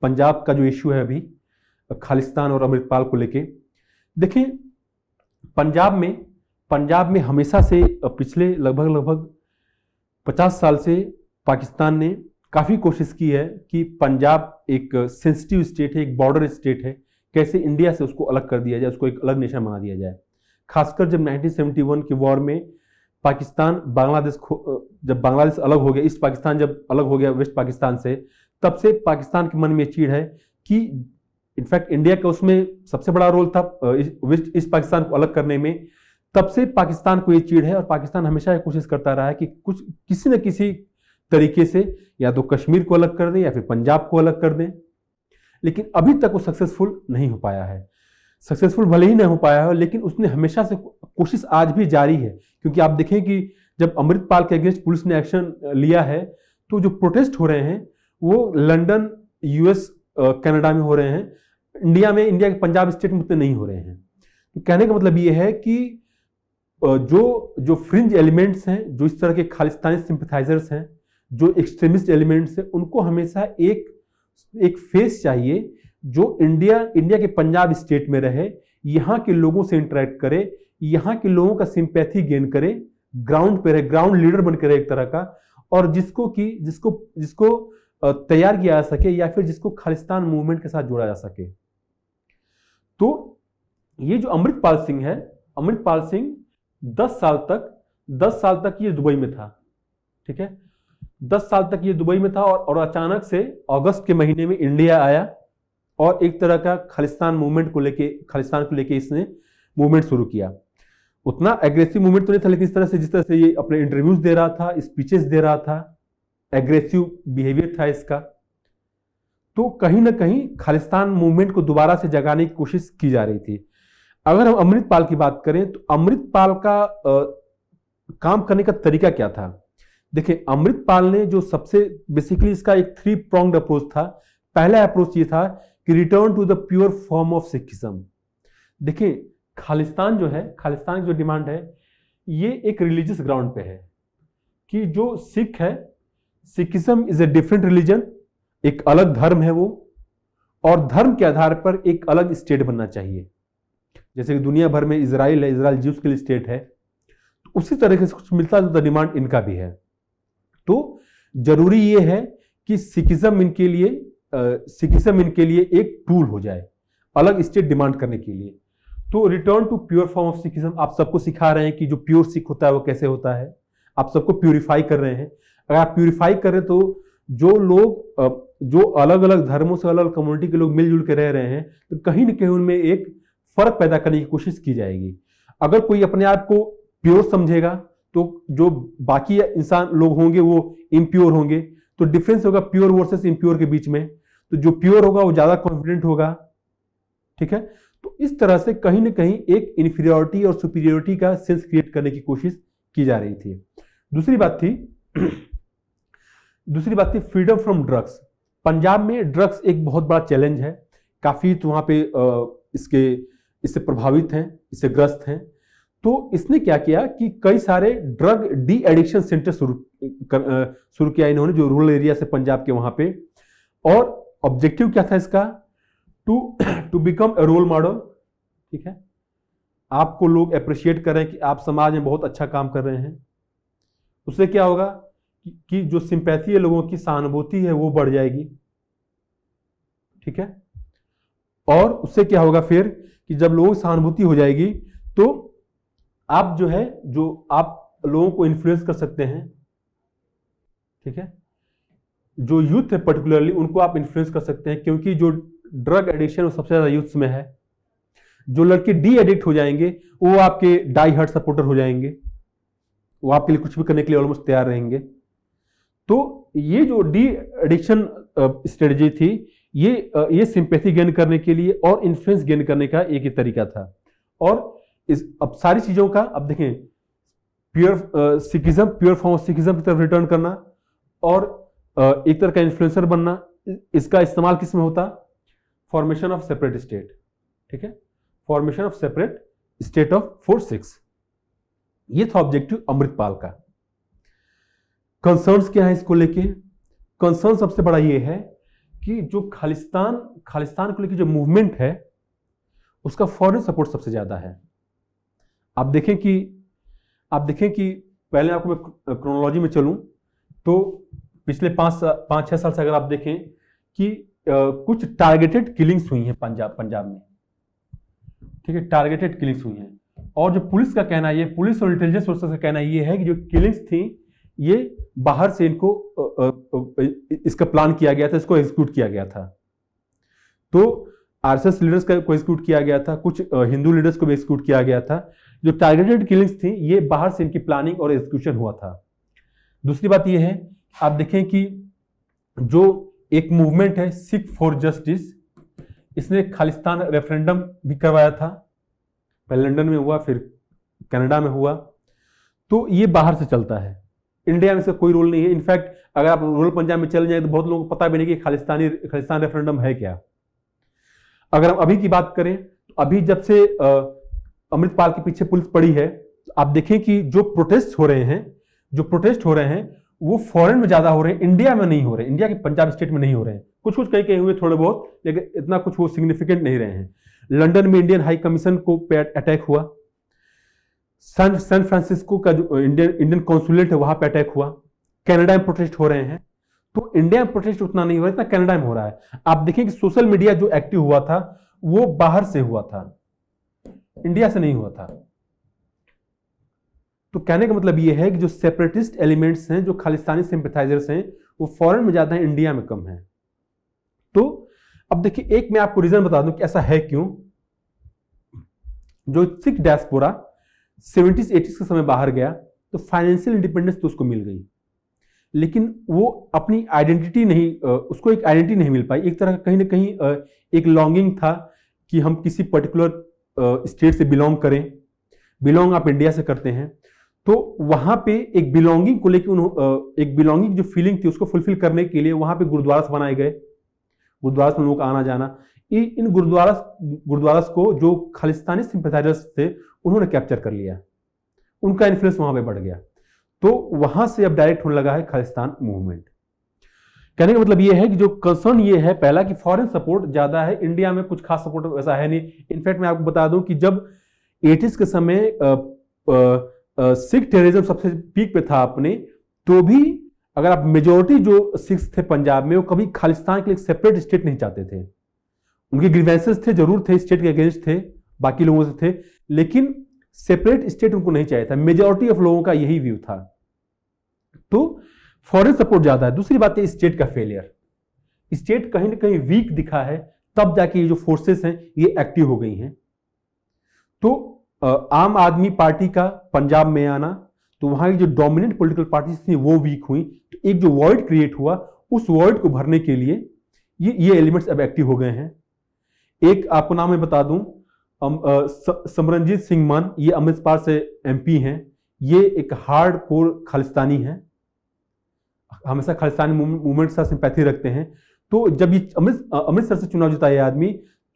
पंजाब का जो इश्यू है अभी खालिस्तान और अमृतपाल को लेके। देखें, पंजाब में हमेशा से पिछले लगभग 50 साल से पाकिस्तान ने काफी कोशिश की है कि पंजाब एक सेंसिटिव स्टेट है, एक बॉर्डर स्टेट है, कैसे इंडिया से उसको अलग कर दिया जाए, उसको एक अलग नेशन बना दिया जाए। खासकर जब 1971 की वॉर में पाकिस्तान जब बांग्लादेश अलग हो गया, ईस्ट पाकिस्तान जब अलग हो गया वेस्ट पाकिस्तान से, तब से पाकिस्तान के मन में चिढ़ है कि इनफैक्ट इंडिया का उसमें सबसे बड़ा रोल था ईस्ट पाकिस्तान को अलग करने में। तब से पाकिस्तान को ये चिढ़ है और पाकिस्तान हमेशा ये कोशिश करता रहा है कि कुछ किसी न किसी तरीके से या तो कश्मीर को अलग कर दें या फिर पंजाब को अलग कर दें, लेकिन अभी तक वो सक्सेसफुल नहीं हो पाया है। सक्सेसफुल भले ही नहीं हो पाया है, लेकिन उसने हमेशा से कोशिश आज भी जारी है। क्योंकि आप देखें कि जब अमृतपाल के अगेंस्ट पुलिस ने एक्शन लिया है, तो जो प्रोटेस्ट हो रहे हैं वो लंदन, यूएस, कनाडा में हो रहे हैं, इंडिया के पंजाब स्टेट में उतने नहीं हो रहे हैं। तो कहने का मतलब ये है कि जो फ्रिंज एलिमेंट्स हैं, जो इस तरह के खालिस्तानी सिंपथाइजर्स हैं, जो एक्सट्रीमिस्ट एलिमेंट्स हैं, उनको हमेशा एक फेस चाहिए जो इंडिया के पंजाब स्टेट में रहे, यहाँ के लोगों से इंटरेक्ट करे, यहाँ के लोगों का सिंपैथी गेन करे, ग्राउंड पे रहे, ग्राउंड लीडर बन के रहे एक तरह का, और जिसको तैयार किया जा सके या फिर जिसको खालिस्तान मूवमेंट के साथ जोड़ा जा सके। तो ये जो अमृतपाल सिंह है, अमृतपाल सिंह 10 साल तक ये दुबई में था। ठीक है, 10 साल तक ये दुबई में था और अचानक से अगस्त के महीने में इंडिया आया और एक तरह का खालिस्तान को लेके इसने मूवमेंट शुरू किया। उतना एग्रेसिव मूवमेंट तो नहीं था, लेकिन जिस तरह से ये अपने इंटरव्यूज दे रहा था, स्पीचेस दे रहा था, एग्रेसिव बिहेवियर था इसका, तो कहीं ना कहीं खालिस्तान मूवमेंट को दोबारा से जगाने की कोशिश की जा रही थी। अगर हम अमृतपाल की बात करें तो अमृतपाल का काम करने का तरीका क्या था? देखिए, अमृतपाल ने जो सबसे बेसिकली इसका एक 3 pronged अप्रोच था। पहला अप्रोच ये था कि return to the pure form of Sikhism. देखिए, खालिस्तान की जो डिमांड है, ये एक रिलीजियस ग्राउंड पे है कि जो सिख है, Sikhism is a different religion, एक अलग धर्म है वो, और धर्म के आधार पर एक अलग स्टेट बनना चाहिए। जैसे कि दुनिया भर में इजराइल है, इजराइल ज्यूज के लिए स्टेट है, तो उसी तरीके से कुछ मिलता जुलता डिमांड इनका भी है। तो जरूरी ये है कि सिखिज्म इनके लिए एक टूल हो जाए अलग स्टेट डिमांड करने के लिए। तो return to pure form of Sikhism आप सबको सिखा रहे हैं कि जो प्योर सिख होता है वो कैसे होता है। आप सबको प्यूरिफाई कर रहे हैं। अगर आप प्यूरिफाई कर रहे हैं तो जो लोग जो अलग अलग धर्मों से, अलग अलग कम्युनिटी के लोग मिलजुल के रह रहे हैं, तो कहीं ना कहीं उनमें एक फर्क पैदा करने की कोशिश की जाएगी। अगर कोई अपने आप को प्योर समझेगा तो जो बाकी इंसान लोग होंगे वो इम्प्योर होंगे, तो डिफरेंस होगा प्योर वर्सेस इम्प्योर के बीच में। तो जो प्योर होगा वो ज्यादा कॉन्फिडेंट होगा। ठीक है, तो इस तरह से कहीं ना कहीं एक इन्फीरियोरिटी और सुपीरियोरिटी का सेंस क्रिएट करने की कोशिश की जा रही थी। दूसरी बात थी फ्रीडम फ्रॉम ड्रग्स। पंजाब में ड्रग्स एक बहुत बड़ा चैलेंज है, काफी तो वहां पे इससे प्रभावित हैं, इससे ग्रस्त हैं। तो इसने क्या किया कि कई सारे ड्रग डी एडिक्शन सेंटर शुरू किया इन्होंने, जो रूरल एरिया से पंजाब के वहां पे। और ऑब्जेक्टिव क्या था इसका? To become a role model. ठीक है, आपको लोग अप्रिशिएट कर रहे हैं कि आप समाज में बहुत अच्छा काम कर रहे हैं। उससे क्या होगा कि जो सिंपैथी है, लोगों की सहानुभूति है, वो बढ़ जाएगी। ठीक है, और उससे क्या होगा फिर कि जब लोगों की सहानुभूति हो जाएगी तो आप आप लोगों को इन्फ्लुएंस कर सकते हैं। ठीक है, जो यूथ है पर्टिकुलरली उनको आप इन्फ्लुएंस कर सकते हैं, क्योंकि जो ड्रग एडिक्शन वो सबसे ज्यादा यूथ में है। जो लड़के डी एडिक्ट हो जाएंगे वो आपके डाई हार्ड सपोर्टर हो जाएंगे, वो आपके लिए कुछ भी करने के लिए ऑलमोस्ट तैयार रहेंगे। तो ये जो डी एडिक्शन स्ट्रेटजी थी, ये सिंपैथी गेन करने के लिए और इन्फ्लुएंस गेन करने का एक ही तरीका था। और अब सारी चीजों का अब देखें, प्योर फॉर्म ऑफ सिखिज्म की तरफ रिटर्न करना और एक तरह का इन्फ्लुएंसर बनना, इसका इस्तेमाल किस में होता? Formation of separate state. ठीक है, formation of separate state of 4-6, ये था ऑब्जेक्टिव अमृतपाल का। कंसर्न्स क्या है इसको लेके? कंसर्न सबसे बड़ा ये है कि जो खालिस्तान को लेके जो मूवमेंट है उसका फॉरेन सपोर्ट सबसे ज्यादा है। आप देखें कि पहले आपको मैं क्रोनोलॉजी में चलूं तो पिछले 5-6 साल से अगर आप देखें कि कुछ टारगेटेड किलिंग्स हुई हैं पंजाब में। ठीक है, टारगेटेड किलिंग्स हुई हैं। और जो पुलिस का कहना है, ये पुलिस और इंटेलिजेंस सोर्सेस का कहना ये है कि जो किलिंग्स थी ये बाहर से इनको इसका प्लान किया गया था, इसको एग्जीक्यूट किया गया था। तो आरएसएस लीडर्स को एग्जीक्यूट किया गया था, कुछ हिंदू लीडर्स को भी एग्जीक्यूट किया गया था। जो टारगेटेड किलिंग्स थी ये बाहर से इनकी प्लानिंग और एग्जीक्यूशन हुआ था। दूसरी बात ये है, आप देखें कि जो एक मूवमेंट है सिख फॉर जस्टिस, इसने खालिस्तान रेफरेंडम भी करवाया था, पहले लंदन में हुआ, फिर कनाडा में हुआ। तो ये बाहर से चलता है, इंडिया में इसका कोई रोल नहीं है। इनफैक्ट अगर आप रूरल पंजाब में चल जाए तो बहुत लोगों को पता भी नहीं कि खालिस्तान रेफरेंडम है क्या। अगर हम अभी की बात करें तो अभी जब से अमृतपाल के पीछे पुलिस पड़ी है, तो आप देखें कि जो प्रोटेस्ट हो रहे हैं वो फॉरेन में ज्यादा हो रहे हैं, इंडिया में नहीं हो रहे, इंडिया के पंजाब स्टेट में नहीं हो रहे हैं। कुछ कुछ कहीं हुए थोड़े बहुत, लेकिन इतना कुछ वो सिग्निफिकेंट नहीं रहे हैं। लंदन में इंडियन हाई कमीशन को पे अटैक हुआ, सैन फ्रांसिस्को का जो इंडियन कॉन्सुलेट है वहां पे अटैक हुआ, कनाडा में प्रोटेस्ट हो रहे हैं। तो इंडिया में प्रोटेस्ट उतना नहीं हो रहा है जितना कनाडा में हो रहा है। आप देखें कि सोशल मीडिया जो एक्टिव हुआ था वो बाहर से हुआ था, इंडिया से नहीं हुआ था। तो कहने का मतलब यह है कि जो सेपरेटिस्ट एलिमेंट्स हैं, जो खालिस्तानी सिंपैथाइजर्स हैं, वो फॉरेन में ज्यादा है, इंडिया में कम है। तो अब देखिए, एक मैं आपको रीजन बता दूं कि ऐसा है क्यों। जो सिख डायस्पोरा 70s 80s के समय बाहर गया तो फाइनेंशियल इंडिपेंडेंस तो उसको मिल गई, लेकिन वो अपनी आइडेंटिटी नहीं, उसको एक आइडेंटिटी नहीं मिल पाई। एक तरह का कहीं ना कहीं एक लॉन्गिंग था कि हम किसी पर्टिकुलर स्टेट से बिलोंग करें। बिलोंग आप इंडिया से करते हैं, तो वहां पे एक बिलोंगिंग को लेकर एक बिलोंगिंग जो फीलिंग थी उसको फुलफिल करने के लिए वहां पे गुरुद्वारा बनाए गए। गुरुद्वारा में लोगों का आना जाना, इन गुरुद्वारा को जो खालिस्तानी सिंपैथाइजर्स थे उन्होंने कैप्चर कर लिया, उनका इन्फ्लुएंस वहां पे बढ़ गया। तो वहां से अब डायरेक्ट होने लगा है खालिस्तान मूवमेंट। कहने का मतलब यह है कि जो कंसर्न ये है पहला कि फॉरेन सपोर्ट ज्यादा है, इंडिया में कुछ खास सपोर्ट वैसा है नहीं। इनफैक्ट मैं आपको बता दूं कि जब 80s के समय सिख टेररिज्म सबसे पीक पे था अपने, तो भी अगर आप मेजोरिटी जो सिख्स थे पंजाब में, वो कभी खालिस्तान के लिए सेपरेट स्टेट नहीं चाहते थे। उनके ग्रीवेंसेस थे, जरूर थे, स्टेट के अगेंस्ट थे, बाकी लोगों से थे, लेकिन सेपरेट स्टेट उनको नहीं चाहिए था। मेजोरिटी ऑफ लोगों का यही व्यू था। तो फॉरेन सपोर्ट ज्यादा है। दूसरी बात है स्टेट का फेलियर। स्टेट कहीं ना कहीं वीक दिखा है, तब जाके ये जो फोर्सेस हैं ये एक्टिव हो गई हैं। तो आम आदमी पार्टी का पंजाब में आना, तो वहां की जो डोमिनेंट पॉलिटिकल पार्टीज थी वो वीक हुई, तो एक जो वॉइड क्रिएट हुआ, उस वॉइड को भरने के लिए ये एलिमेंट्स अब एक्टिव हो गए हैं। एक आपको नाम मैं बता दूं, समरनजीत सिंह मान, ये अमृतपाल से एमपी हैं। ये एक हार्ड कोर खालिस्तानी है, हमेशा खालिस्तानी मूवमेंट से सिंपैथी रखते हैं। तो जब ये अमृतसर से चुनाव जीता ये आदमी,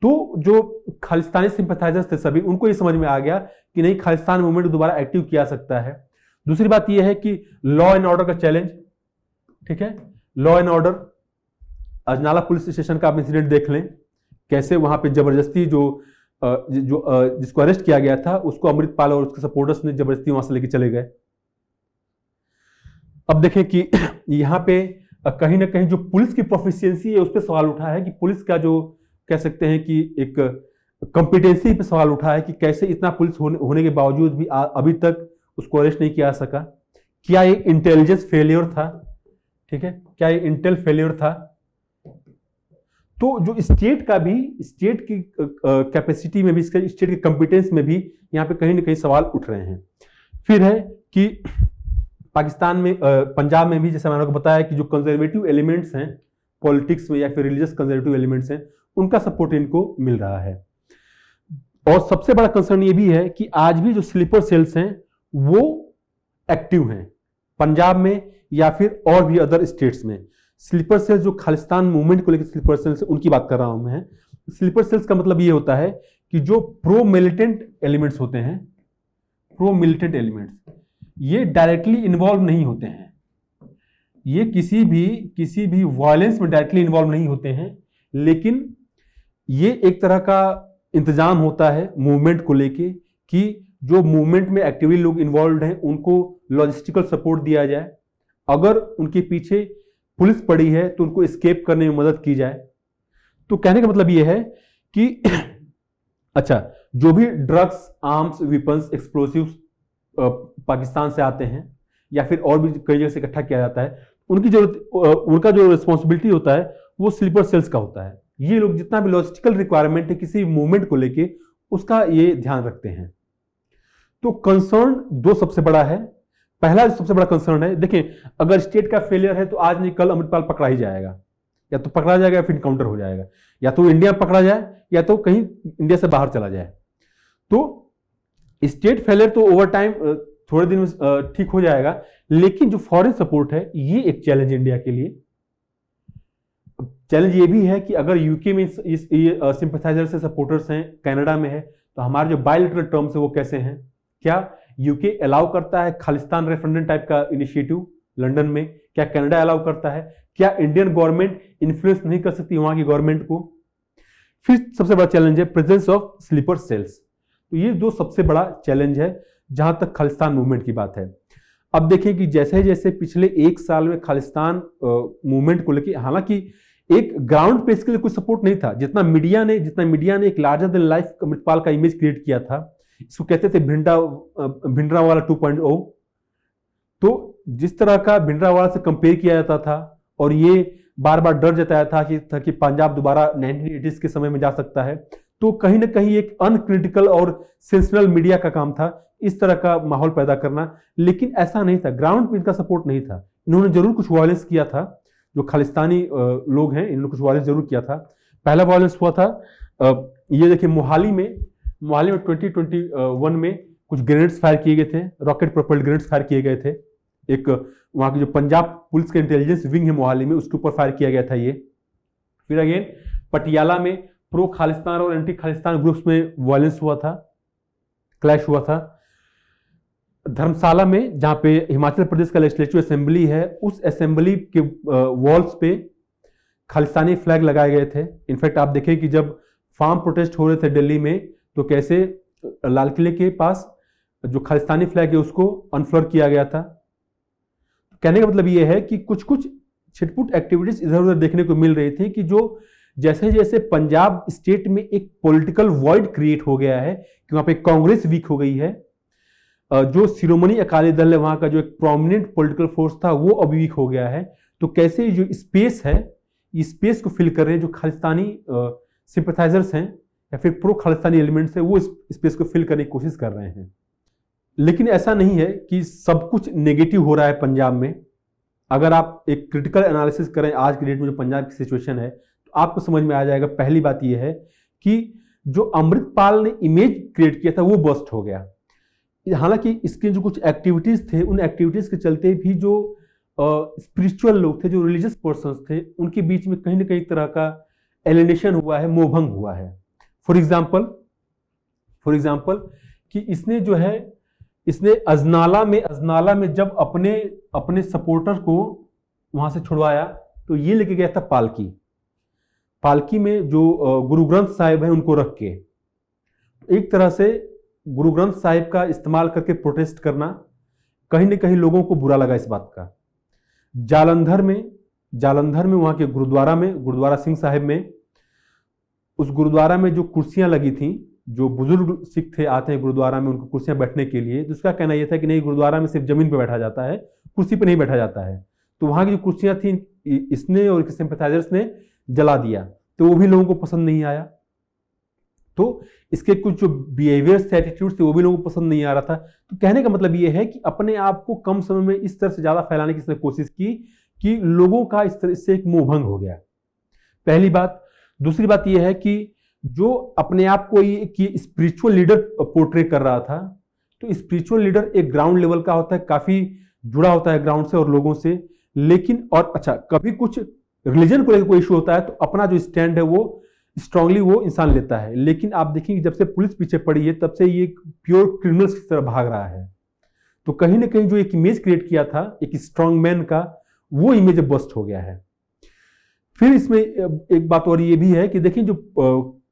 तो जो खालिस्तानी सिंपैथाइजर्स थे सभी, उनको ये समझ में आ गया कि नहीं, खालिस्तान मूवमेंट को दोबारा एक्टिव किया सकता है। दूसरी बात ये है कि लॉ एंड ऑर्डर का चैलेंज, ठीक है, law and order, Ajnala police station का आप इंसिडेंट देख लें, कैसे वहां पे जबरदस्ती जिसको अरेस्ट किया गया था उसको अमृतपाल और उसके सपोर्टर्स ने जबरदस्ती वहां से लेके चले गए। अब देखें कि यहां पे कहीं ना कहीं जो पुलिस की प्रोफिशिएंसी है उस पर सवाल उठा है कि पुलिस का जो कह सकते हैं कि एक कॉम्पिटेंसी पे सवाल उठा है कि कैसे इतना पुलिस होने के बावजूद भी अभी तक उसको अरेस्ट नहीं किया सका। क्या ये इंटेलिजेंस फेलियर था? ठीक है, क्या ये इंटेल फेलियर था? तो जो स्टेट का भी, स्टेट की कैपेसिटी में भी, स्टेट के कॉम्पिटेंस में भी यहाँ पे कहीं ना कहीं सवाल उठ रहे हैं। फिर है कि पाकिस्तान में, पंजाब में भी, जैसे मैंने आपको बताया कि जो कंजर्वेटिव एलिमेंट्स हैं पॉलिटिक्स में या फिर रिलीजियस कंजर्वेटिव एलिमेंट्स हैं, उनका सपोर्ट इनको मिल रहा है। और सबसे बड़ा कंसर्न ये भी है कि आज भी जो स्लीपर सेल्स हैं वो एक्टिव हैं पंजाब में या फिर और भी अदर स्टेट्स में। स्लीपर सेल्स जो खालिस्तान मूवमेंट को लेकर स्लीपर सेल्स, उनकी बात कर रहा हूं मैं। स्लीपर सेल्स का मतलब ये होता है कि जो प्रो मिलिटेंट एलिमेंट्स होते हैं, प्रो मिलिटेंट एलिमेंट्स, ये डायरेक्टली इन्वॉल्व नहीं होते हैं, ये किसी भी वायलेंस में डायरेक्टली इन्वॉल्व नहीं होते हैं, लेकिन ये एक तरह का इंतजाम होता है मूवमेंट को लेके कि जो मूवमेंट में एक्टिवली लोग इन्वॉल्व हैं उनको लॉजिस्टिकल सपोर्ट दिया जाए, अगर उनके पीछे पुलिस पड़ी है तो उनको एस्केप करने में मदद की जाए। तो कहने का मतलब यह है कि अच्छा, जो भी drugs, arms, weapons, explosives Pakistan से आते हैं या फिर और भी कई जगह से इकट्ठा किया जाता है, उनका जो रिस्पॉन्सिबिलिटी होता है वो स्लीपर सेल्स का होता है। ये लोग जितना भी लॉजिस्टिकल रिक्वायरमेंट है किसी मूवमेंट को लेके, उसका ये ध्यान रखते हैं। तो कंसर्न दो सबसे बड़ा है। पहला जो सबसे बड़ा कंसर्न है, देखें, अगर स्टेट का फेलियर है तो आज नहीं कल अमृतपाल पकड़ा ही जाएगा, या तो पकड़ा जाएगा या फिर इनकाउंटर हो जाएगा, या तो इंडिया पकड़ा जाए या तो कहीं इंडिया से बाहर चला जाए। तो स्टेट फेलियर तो ओवर टाइम थोड़े दिन में ठीक हो जाएगा, लेकिन जो फॉरेन सपोर्ट है ये एक चैलेंज इंडिया के लिए। चैलेंज ये भी है कि अगर यूके में सिंपैथाइजर्स से सपोर्टर्स हैं, कनाडा में है, तो हमारे जो बायलैटरल टर्म्स है वो कैसे हैं? क्या यूके अलाउ करता है खालिस्तान रेफरेंडम टाइप का इनिशिएटिव लंदन में? क्या कनाडा अलाउ करता है? क्या इंडियन गवर्नमेंट इन्फ्लुएंस नहीं कर सकती वहां की गवर्नमेंट को? फिर सबसे बड़ा चैलेंज है प्रेजेंस ऑफ स्लीपर सेल्स। तो ये दो सबसे बड़ा चैलेंज है जहां तक खालिस्तान मूवमेंट की बात है। अब देखें कि जैसे जैसे पिछले एक साल में खालिस्तान मूवमेंट को लेकर, हालांकि एक ग्राउंड पे इसके लिए कोई सपोर्ट नहीं था, जितना मीडिया ने एक लार्जर देन लाइफ अमृतपाल का इमेज क्रिएट किया था, इसको कहते थे भिंडरावाला 2.0। तो जिस तरह का भिंडरावाला से कंपेयर किया जाता था और ये बार बार डर जताया था कि पंजाब दोबारा 1980s के समय में जा सकता है, तो कहीं ना कहीं एक अनक्रिटिकल और सेंसेशनल मीडिया का काम था इस तरह का माहौल पैदा करना। लेकिन ऐसा नहीं था, ग्राउंड पे इनका सपोर्ट नहीं था। इन्होंने जरूर कुछ वायलेंस किया था, जो खालिस्तानी लोग हैं इन्होंने कुछ वायलेंस जरूर किया था। पहला वायलेंस हुआ था, ये देखिए मोहाली में 2021 में कुछ ग्रेनेड्स फायर किए गए थे, रॉकेट प्रोपेल्ड ग्रेनेड्स फायर किए गए थे। एक वहां की जो पंजाब पुलिस का इंटेलिजेंस विंग है मोहाली में, उसके ऊपर फायर किया गया था ये। फिर अगेन पटियाला में प्रो खालिस्तान और एंटी खालिस्तान ग्रुप्स में वायलेंस हुआ था, क्लैश हुआ था। धर्मशाला में, जहां पे हिमाचल प्रदेश का लेजिस्लेटिव असेंबली है, उस असेंबली के वॉल्स पे खालिस्तानी फ्लैग लगाए गए थे। इनफैक्ट आप देखें कि जब फार्म प्रोटेस्ट हो रहे थे दिल्ली में, तो कैसे लाल किले के पास जो खालिस्तानी फ्लैग है उसको अनफ्लोर किया गया था। कहने का मतलब ये है कि कुछ कुछ छिटपुट एक्टिविटीज इधर उधर देखने को मिल रही थी कि जो जैसे जैसे पंजाब स्टेट में एक पॉलिटिकल वॉइड क्रिएट हो गया है कि वहां पे कांग्रेस वीक हो गई है, जो शिरोमणि अकाली दल है वहां का जो एक प्रोमिनेंट पॉलिटिकल फोर्स था वो अभी वीक हो गया है। तो कैसे जो स्पेस है, इस स्पेस को फिल कर रहे हैं जो खालिस्तानी सिंपैथाइजर्स हैं या फिर प्रो खालिस्तानी एलिमेंट्स है, वो इस स्पेस को फिल करने की कोशिश कर रहे हैं। लेकिन ऐसा नहीं है कि सब कुछ नेगेटिव हो रहा है पंजाब में। अगर आप एक क्रिटिकल एनालिसिस करें आज के डेट में जो पंजाब की सिचुएशन है, तो आपको समझ में आ जाएगा। पहली बात यह है कि जो अमृतपाल ने इमेज क्रिएट किया था वो बस्ट हो गया। हालांकि इसके जो कुछ एक्टिविटीज थे, उन एक्टिविटीज के चलते भी जो स्पिरिचुअल लोग थे, जो रिलीजियस पर्सन्स थे, उनके बीच में कहीं ना कहीं तरह का एलिनेशन हुआ है, मोहभंग हुआ है। फॉर एग्जाम्पल कि इसने अजनाला में जब अपने सपोर्टर को वहां से छुड़वाया, तो ये लेके गया था पालकी में जो गुरु ग्रंथ साहिब है उनको रख के, एक तरह से गुरु ग्रंथ साहिब का इस्तेमाल करके प्रोटेस्ट करना। कहीं ना कहीं लोगों को बुरा लगा इस बात का। जालंधर में वहां के गुरुद्वारा सिंह साहिब में, उस गुरुद्वारा में जो कुर्सियां लगी थी, जो बुजुर्ग सिख थे आते हैं गुरुद्वारा में उनको कुर्सियां बैठने के लिए, तो उसका कहना यह था कि नहीं, गुरुद्वारा में सिर्फ जमीन पर बैठा जाता है, कुर्सी पर नहीं बैठा जाता है। तो वहां की जो कुर्सियां थी इसने और इसके सिंपैथाइजर्स ने जला दिया, तो वो भी लोगों को पसंद नहीं आया। तो इसके कुछ जो बिहेवियर्स थे, एटीट्यूड्स थे, वो भी लोगों को पसंद नहीं आ रहा था। तो कहने का मतलब ये है कि अपने आप को कम समय में इस तरह से ज्यादा फैलाने की इसने कोशिश की कि लोगों का इस तरह से एक मोहभंग हो गया। पहली बात। दूसरी बात यह है कि जो अपने आप को ये स्पिरिचुअल लीडर पोर्ट्रे कर रहा था, तो स्पिरिचुअल लीडर एक ग्राउंड लेवल का होता है, काफी जुड़ा होता है ग्राउंड से और लोगों से। लेकिन और अच्छा, कभी कुछ रिलीजन को लेकर कोई इशू होता है तो अपना जो स्टैंड है वो स्ट्रांगली वो इंसान लेता है। लेकिन आप देखेंगे जब से पुलिस पीछे पड़ी है तब से ये प्योर क्रिमिनल्स की तरह भाग रहा है। तो कहीं ना कहीं जो एक इमेज क्रिएट किया था एक स्ट्रांग मैन का, वो इमेज बस्ट हो गया है। फिर इसमें एक बात और ये भी है कि देखिए जो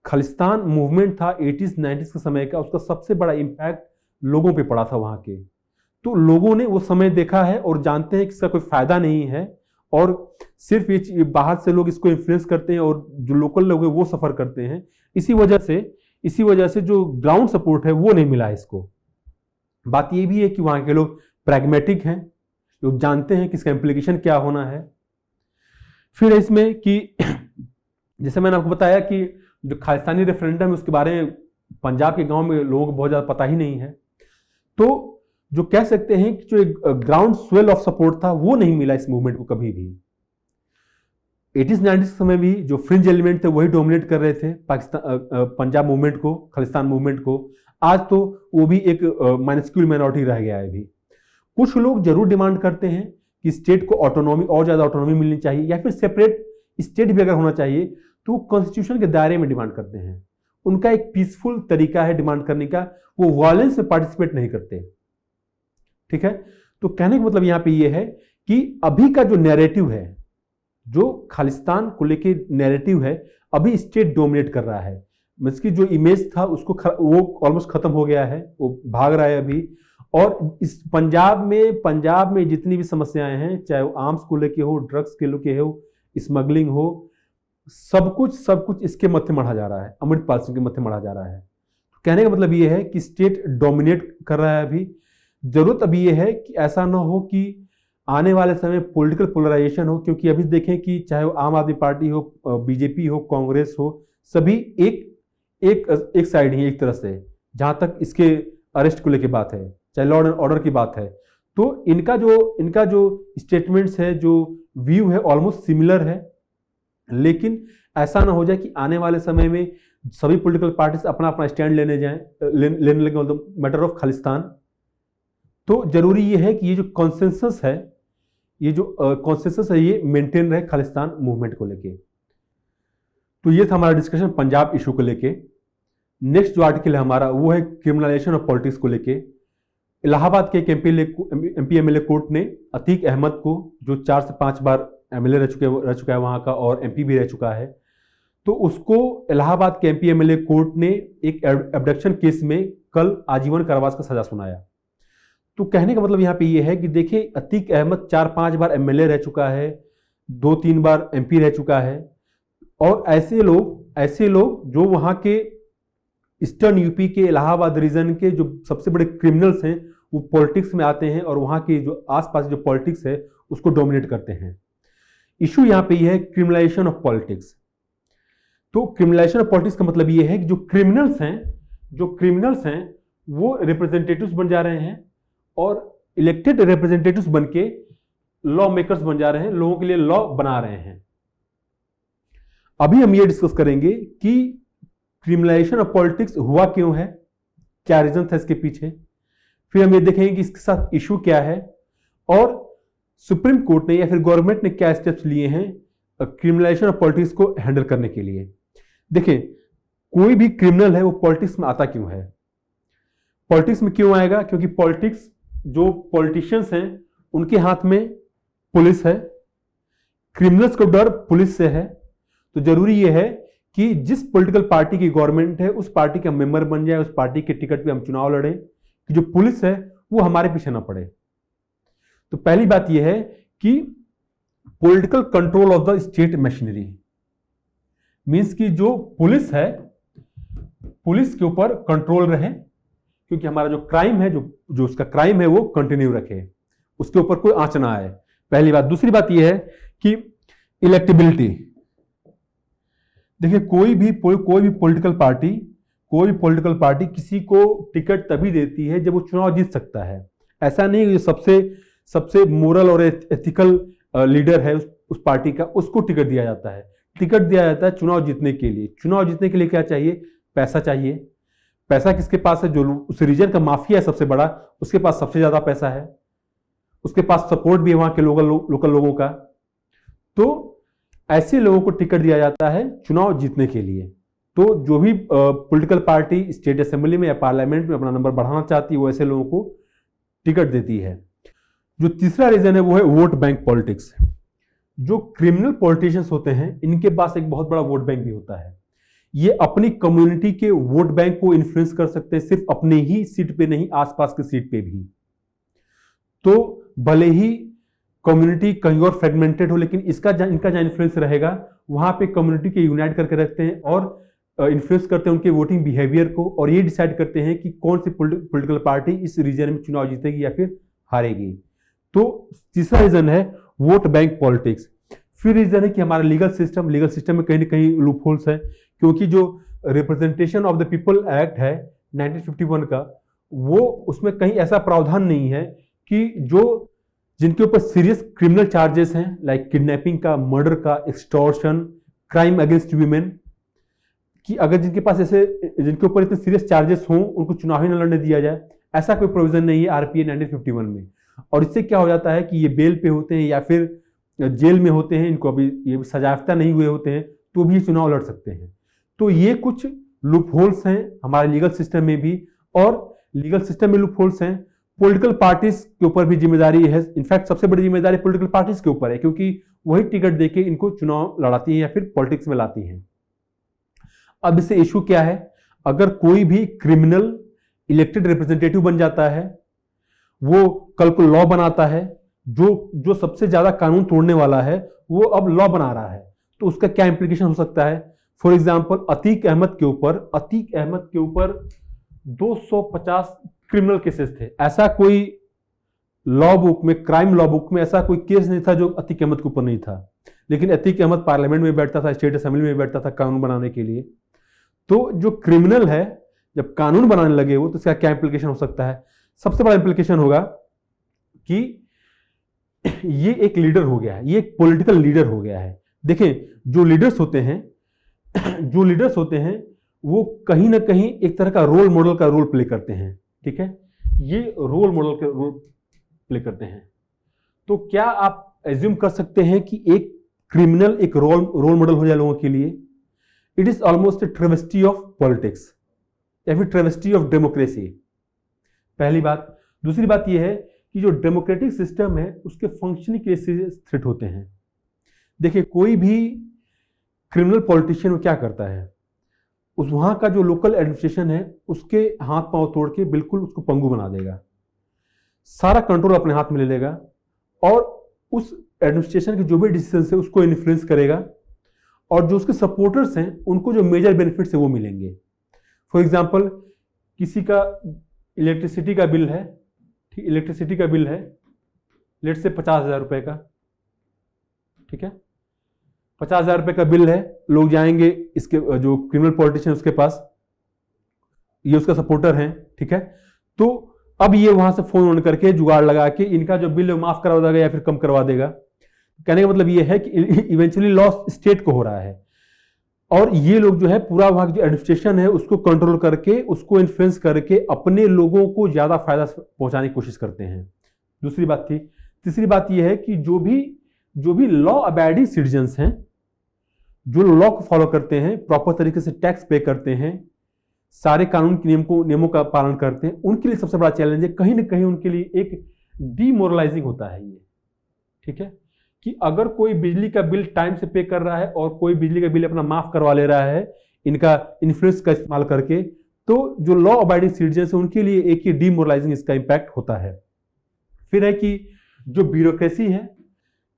खालिस्तान मूवमेंट था 80s 90s के समय का, उसका सबसे बड़ा इंपैक्ट लोगों पे पड़ा था वहां के। तो लोगों ने वो समय देखा है और जानते हैं कि इसका कोई फायदा नहीं है, और सिर्फ ये बाहर से लोग इसको इन्फ्लुएंस करते हैं और जो लोकल लोग हैं वो सफर करते हैं। इसी वजह से इसी वजह से जो ग्राउंड सपोर्ट है वो नहीं मिला इसको। बात ये भी है कि वहां के लोग प्रैग्मेटिक हैं, लोग जानते हैं कि इसका इम्प्लीकेशन क्या होना है। फिर इसमें कि जैसे मैंने आपको बताया कि जो खालिस्तानी रेफरेंडम है उसके बारे में पंजाब के गांव में लोगों को बहुत ज़्यादा पता ही नहीं है। तो जो कह सकते हैं कि जो एक ग्राउंड स्वेल ऑफ सपोर्ट था वो नहीं मिला इस मूवमेंट को कभी भी। 80s 90s के समय भी जो फ्रिंज एलिमेंट थे वही डोमिनेट कर रहे थे पाकिस्तान पंजाब मूवमेंट को, खालिस्तान मूवमेंट को। आज तो वो भी एक माइनस्क्यूल माइनॉरिटी रह गया है। अभी कुछ लोग जरूर डिमांड करते हैं कि स्टेट को ऑटोनॉमी, और ज्यादा ऑटोनॉमी मिलनी चाहिए, या फिर सेपरेट स्टेट भी अगर होना चाहिए तो वो कॉन्स्टिट्यूशन के दायरे में डिमांड करते हैं। उनका एक पीसफुल तरीका है डिमांड करने का, वो वायलेंस में पार्टिसिपेट नहीं करते। ठीक है, तो कहने का मतलब यहां पे ये है कि अभी का जो नैरेटिव है, जो खालिस्तान को लेके नैरेटिव है, अभी स्टेट डोमिनेट कर रहा है। इसकी जो इमेज था उसको वो ऑलमोस्ट खत्म हो गया है, वो भाग रहा है अभी। और इस पंजाब में जितनी भी समस्याएं हैं, चाहे वो आर्म्स को लेके हो, ड्रग्स के लेके हो, स्मगलिंग हो, सब कुछ इसके मत्थे मढ़ा जा रहा है, अमृतपाल सिंह के मत्थे मढ़ा जा रहा है। कहने का मतलब ये है कि स्टेट डोमिनेट कर रहा है अभी। जरूरत अभी ये है कि ऐसा ना हो कि आने वाले समय पॉलिटिकल पोलराइजेशन हो, क्योंकि अभी देखें कि चाहे वो आम आदमी पार्टी हो, बीजेपी हो, कांग्रेस हो, सभी एक साइड ही, एक तरह से, जहां तक इसके अरेस्ट को लेकर बात है, चाहे लॉ एंड ऑर्डर की बात है। तो इनका जो स्टेटमेंट्स है, जो व्यू है, ऑलमोस्ट सिमिलर है। लेकिन ऐसा ना हो जाए कि आने वाले समय में सभी पॉलिटिकल पार्टीज अपना अपना स्टैंड लेने लगे, मतलब मैटर ऑफ खालिस्तान। तो जरूरी ये है कि ये जो कॉन्सेंसस है, ये मेंटेन रहे खालिस्तान मूवमेंट को लेके। तो ये था हमारा डिस्कशन पंजाब इशू को लेके। नेक्स्ट जो आर्टिकल है हमारा वो है क्रिमिनलाइजेशन ऑफ पॉलिटिक्स को लेके। इलाहाबाद के एक एमपी एमएलए कोर्ट ने अतीक अहमद को, जो 4 से 5 बार एमएलए रह चुका है वहां का, और एमपी भी रह चुका है, तो उसको इलाहाबाद के एमपी एमएलए कोर्ट ने एक एब्डक्शन केस में कल आजीवन कारावास का सजा सुनाया। तो कहने का मतलब यहाँ पे ये है कि देखिए, अतीक अहमद 4-5 बार एमएलए रह चुका है, 2-3 बार एमपी रह चुका है, और ऐसे लोग जो वहां के ईस्टर्न यूपी के इलाहाबाद रीजन के जो सबसे बड़े क्रिमिनल्स हैं, वो पॉलिटिक्स में आते हैं और वहां की जो आसपास जो पॉलिटिक्स है उसको डोमिनेट करते हैं। इशू यहां पे ये है क्रिमिनलाइजेशन ऑफ पॉलिटिक्स। तो क्रिमिनलाइजेशन ऑफ पॉलिटिक्स का मतलब ये है कि जो क्रिमिनल्स हैं वो रिप्रेजेंटेटिव्स बन जा रहे हैं, और इलेक्टेड रिप्रेजेंटेटिव्स बन के लॉ मेकर्स बन जा रहे हैं, लोगों के लिए लॉ बना रहे हैं। अभी हम ये डिस्कस करेंगे कि क्रिमिनलाइजेशन ऑफ पॉलिटिक्स हुआ क्यों है, क्या रीजन था इसके पीछे। फिर हम ये देखेंगे कि इसके साथ इशू क्या है, और सुप्रीम कोर्ट ने या फिर गवर्नमेंट ने क्या स्टेप्स लिए हैं क्रिमिनलाइजेशन ऑफ पॉलिटिक्स को हैंडल करने के लिए। देखिए, कोई भी क्रिमिनल है वो पॉलिटिक्स में आता क्यों है, पॉलिटिक्स में क्यों आएगा? क्योंकि पॉलिटिक्स, जो पॉलिटिशियंस हैं उनके हाथ में पुलिस है, क्रिमिनल्स को डर पुलिस से है। तो जरूरी यह है कि जिस पॉलिटिकल पार्टी की गवर्नमेंट है उस पार्टी का मेंबर बन जाए, उस पार्टी के टिकट पे हम चुनाव लड़ें, कि जो पुलिस है वो हमारे पीछे ना पड़े। तो पहली बात यह है कि political control of the state machinery, means कि जो पुलिस है, पुलिस के ऊपर कंट्रोल रहे, क्योंकि हमारा जो क्राइम है, जो उसका क्राइम है वो कंटिन्यू रखे, उसके ऊपर कोई आंच ना आए, पहली बात। दूसरी बात यह है कि इलेक्टिबिलिटी। देखिए, कोई भी पॉलिटिकल पार्टी किसी को टिकट तभी देती है जब वो चुनाव जीत सकता है। ऐसा नहीं कि सबसे मोरल और एथिकल लीडर है उस पार्टी का, उसको टिकट दिया जाता है। टिकट दिया जाता है चुनाव जीतने के लिए। चुनाव जीतने के लिए क्या चाहिए? पैसा चाहिए। पैसा किसके पास है? जो उस रीजन का माफिया है सबसे बड़ा, उसके पास सबसे ज्यादा पैसा है, उसके पास सपोर्ट भी है वहां के लोकल लोगों का। तो ऐसे लोगों को टिकट दिया जाता है चुनाव जीतने के लिए। तो जो भी पॉलिटिकल पार्टी स्टेट असेंबली में या पार्लियामेंट में अपना नंबर बढ़ाना चाहती है वो ऐसे लोगों को टिकट देती है। जो तीसरा रीजन है वो है वोट बैंक पॉलिटिक्स। जो क्रिमिनल पॉलिटिशियंस होते हैं इनके पास एक बहुत बड़ा वोट बैंक भी होता है। ये अपनी कम्युनिटी के वोट बैंक को इन्फ्लुएंस कर सकते हैं, सिर्फ अपने ही सीट पे नहीं, आसपास के सीट पे भी। तो भले ही कम्युनिटी कहीं और फ्रेगमेंटेड हो, लेकिन इनका जहां इन्फ्लुएंस रहेगा वहां पे कम्युनिटी के यूनाइट करके रखते हैं और इन्फ्लुएंस करते हैं उनके वोटिंग बिहेवियर को, और ये डिसाइड करते हैं कि कौन सी पॉलिटिकल पार्टी इस रीजन में चुनाव जीतेगी या फिर हारेगी। तो तीसरा रीजन है वोट बैंक पॉलिटिक्स। फिर रीजन है कि हमारा लीगल सिस्टम में कहीं ना कहीं लूप होल्स है, क्योंकि जो representation of the people act है 1951 का, वो उसमें कहीं ऐसा प्रावधान नहीं है कि जो जिनके ऊपर सीरियस क्रिमिनल चार्जेस हैं, लाइक किडनैपिंग का, मर्डर का, एक्सटॉर्शन, क्राइम अगेंस्ट वीमेन, कि अगर जिनके ऊपर इतने सीरियस चार्जेस हों उनको चुनाव ही न लड़ने दिया जाए, ऐसा कोई प्रोविजन नहीं है आरपीए 1951 में। और इससे क्या हो जाता है कि ये बेल पे होते हैं या फिर जेल में होते हैं, इनको अभी ये सजायाफ्ता नहीं हुए होते हैं, तो भी चुनाव लड़ सकते हैं। तो ये कुछ लूप होल्स हैं हमारे लीगल सिस्टम में भी, और लीगल सिस्टम में लूप होल्स हैं। पॉलिटिकल पार्टीज के ऊपर भी जिम्मेदारी है, इनफैक्ट सबसे बड़ी जिम्मेदारी पॉलिटिकल पार्टीज के ऊपर है, क्योंकि वही टिकट देके इनको चुनाव लड़ाती हैं या फिर पॉलिटिक्स में लाती हैं। अब इससे इशू क्या है, अगर कोई भी क्रिमिनल इलेक्टेड रिप्रेजेंटेटिव बन जाता है, वो कल को लॉ बनाता है, जो सबसे ज्यादा कानून तोड़ने वाला है वो अब लॉ बना रहा है, तो उसका क्या इंप्लीकेशन हो सकता है। फॉर एग्जाम्पल अतीक अहमद के ऊपर 250 क्रिमिनल केसेस थे। ऐसा कोई लॉ बुक में, क्राइम लॉ बुक में ऐसा कोई केस नहीं था जो अतीक अहमद के ऊपर नहीं था, लेकिन अतीक अहमद पार्लियामेंट में बैठता था, स्टेट असेंबली में बैठता था कानून बनाने के लिए। तो जो क्रिमिनल है जब कानून बनाने लगे वो, तो इसका क्या इंप्लीकेशन हो सकता है। सबसे बड़ा इंप्लीकेशन होगा कि ये एक लीडर हो गया है, ये एक पॉलिटिकल लीडर हो गया है। देखें, जो लीडर्स होते हैं वो कहीं ना कहीं एक तरह का रोल मॉडल का रोल प्ले करते हैं, ठीक है, ये रोल मॉडल का रोल प्ले करते हैं। तो क्या आप एज्यूम कर सकते हैं कि एक क्रिमिनल एक रोल मॉडल हो जाए लोगों के लिए। It is almost A travesty of politics या फिर ट्रेवेस्टी ऑफ डेमोक्रेसी, पहली बात। दूसरी बात यह है कि जो डेमोक्रेटिक सिस्टम है उसके फंक्शनिंग के लिए सीरियस थ्रेट होते हैं। देखिए, कोई भी क्रिमिनल पॉलिटिशियन क्या करता है, उस वहां का जो लोकल एडमिनिस्ट्रेशन है उसके हाथ पांव तोड़ के बिल्कुल उसको पंगु बना देगा, सारा कंट्रोल अपने हाथ में ले लेगा, और उस एडमिनिस्ट्रेशन के जो भी डिसीजन है उसको इन्फ्लुएंस करेगा, और जो उसके सपोर्टर्स हैं उनको जो मेजर बेनिफिट्स है वो मिलेंगे। फॉर एग्जाम्पल, किसी का इलेक्ट्रिसिटी का बिल है, लेट से 50,000 रुपए का, ठीक है, 50,000 रुपए का बिल है, लोग जाएंगे इसके जो क्रिमिनल पॉलिटिशियन उसके पास, ये उसका सपोर्टर हैं, ठीक है, तो अब ये वहां से फोन ऑन करके जुगाड़ लगा के इनका जो बिल है माफ करवा देगा या फिर कम करवा देगा। कहने का मतलब ये है कि इवेंचुअली लॉस स्टेट को हो रहा है, और ये लोग जो है पूरा वहां जो एडमिनिस्ट्रेशन है उसको कंट्रोल करके, उसको इन्फ्लुएंस करके अपने लोगों को ज्यादा फायदा पहुंचाने की कोशिश करते हैं। दूसरी बात थी। तीसरी बात यह है कि जो भी लॉ अबैडिंग सिटीजन्स हैं, जो लॉ को फॉलो करते हैं, प्रॉपर तरीके से टैक्स पे करते हैं, सारे कानून के नियमों का पालन करते हैं, उनके लिए सबसे बड़ा चैलेंज है, कहीं ना कहीं उनके लिए एक डीमोरलाइजिंग होता है ये, ठीक है, कि अगर कोई बिजली का बिल टाइम से पे कर रहा है और कोई बिजली का बिल अपना माफ करवा ले रहा है इनका इन्फ्लुएंस का इस्तेमाल करके, तो जो लॉ अबाइडिंग सिटीजन्स है उनके लिए एक ही डीमोरलाइजिंग इसका इंपैक्ट होता है। फिर है कि जो ब्यूरोक्रेसी है,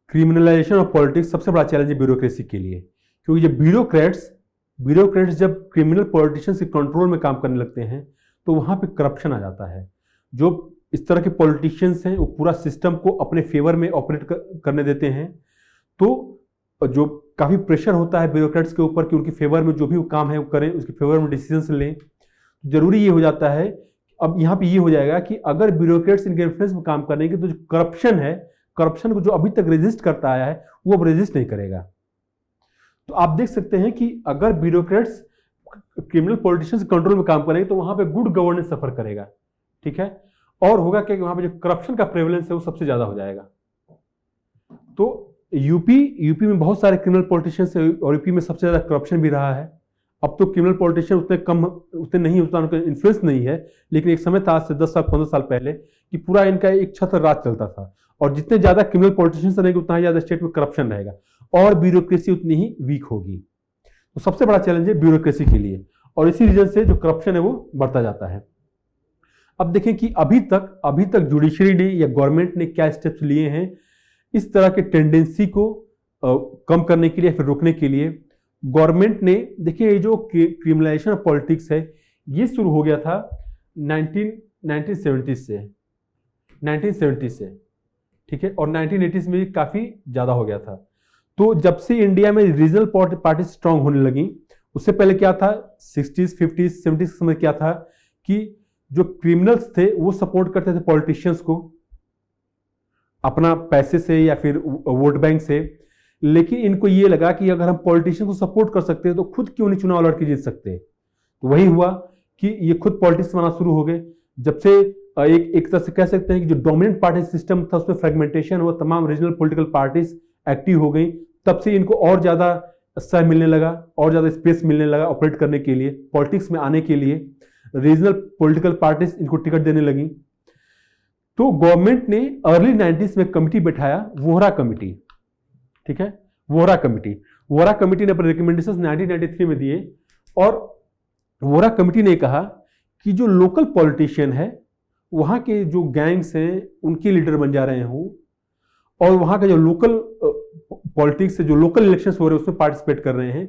क्रिमिनलाइजेशन ऑफ पॉलिटिक्स सबसे बड़ा चैलेंज है ब्यूरोक्रेसी के लिए, क्योंकि जब ब्यूरोक्रेट्स जब क्रिमिनल पॉलिटिशियंस के कंट्रोल में काम करने लगते हैं तो वहां पे करप्शन आ जाता है। जो इस तरह के पॉलिटिशियंस हैं वो पूरा सिस्टम को अपने फेवर में ऑपरेट करने देते हैं, तो जो काफ़ी प्रेशर होता है ब्यूरोक्रेट्स के ऊपर कि उनके फेवर में जो भी वो काम है वो करें, उसके फेवर में डिसीजंस लें। जरूरी ये हो जाता है, अब यहाँ पे ये हो जाएगा कि अगर ब्यूरोक्रेट्स इनके इन्फ्लुएंस में काम करेंगे तो जो करप्शन है, करप्शन को जो अभी तक रेजिस्ट करता आया है वो अब रेजिस्ट नहीं करेगा। तो आप देख सकते हैं कि अगर ब्यूरोक्रेट्स क्रिमिनल पॉलिटिशियंस कंट्रोल में काम करेंगे तो वहां पे गुड गवर्नेंस सफर करेगा, ठीक है, और होगा क्या कि वहां पे जो करप्शन का प्रेवलेंस है वो सबसे ज्यादा हो जाएगा। तो यूपी में बहुत सारे क्रिमिनल पॉलिटिशियंस है और यूपी में सबसे ज्यादा करप्शन भी रहा है। अब तो क्रिमिनल पॉलिटिशियन उतने नहीं, उतना उनका इन्फ्लुएंस नहीं है, लेकिन एक समय था आज से 10 साल 15 साल पहले कि पूरा इनका एक छत्र राज चलता था, और जितने ज्यादा क्रिमिनल पॉलिटिशियंस रहेंगे उतना ही ज्यादा स्टेट में करप्शन रहेगा और ब्यूरोक्रेसी उतनी ही वीक होगी। तो सबसे बड़ा चैलेंज है ब्यूरोक्रेसी के लिए, और इसी रीजन से जो करप्शन है वो बढ़ता जाता है। अब देखें कि अभी तक जुडिशरी ने या गवर्नमेंट ने क्या स्टेप्स लिए हैं इस तरह के टेंडेंसी को कम करने के लिए, फिर रोकने के लिए। गवर्नमेंट ने, देखिए ये जो क्रिमिनलाइजेशन ऑफ पॉलिटिक्स है ये शुरू हो गया था 1970 से, 1970 से, ठीक है, और 1980s में काफी ज्यादा हो गया था। तो जब से इंडिया में रीजनल पार्टी स्ट्रांग होने लगी, उससे पहले क्या था, 60s 50s 70s समय क्या था कि जो क्रिमिनल्स थे वो सपोर्ट करते थे पॉलिटिशियंस को अपना पैसे से या फिर वोट बैंक से, लेकिन इनको ये लगा कि अगर हम पॉलिटिशियन को सपोर्ट कर सकते हैं तो खुद क्यों नहीं चुनाव लड़ के जीत सकते। तो वही हुआ कि ये खुद पॉलिटिक्स बनाना शुरू हो गए। जब से एक तरह से कह सकते हैं कि जो डोमिनेंट पार्टी सिस्टम था उसमें फ्रेगमेंटेशन हुआ, तमाम रीजनल पॉलिटिकल पार्टीज एक्टिव हो गई, तब से इनको और ज्यादा समय मिलने लगा, और ज्यादा स्पेस मिलने लगा ऑपरेट करने के लिए, पॉलिटिक्स में आने के लिए रीजनल पॉलिटिकल पार्टीज इनको टिकट देने लगी। तो गवर्नमेंट ने अर्ली 90s में कमिटी बैठाया, वोहरा कमिटी, ठीक है, वोहरा कमिटी। वोहरा कमिटी ने अपने रिकमेंडेशंस 1993 में दिए, और वोहरा कमिटी ने कहा कि जो लोकल पॉलिटिशियन है, वहां के जो गैंग्स हैं उनके लीडर बन जा रहे हों, और वहां का जो लोकल पॉलिटिक्स से जो लोकल इलेक्शंस हो रहे हैं उसमें पार्टिसिपेट कर रहे हैं।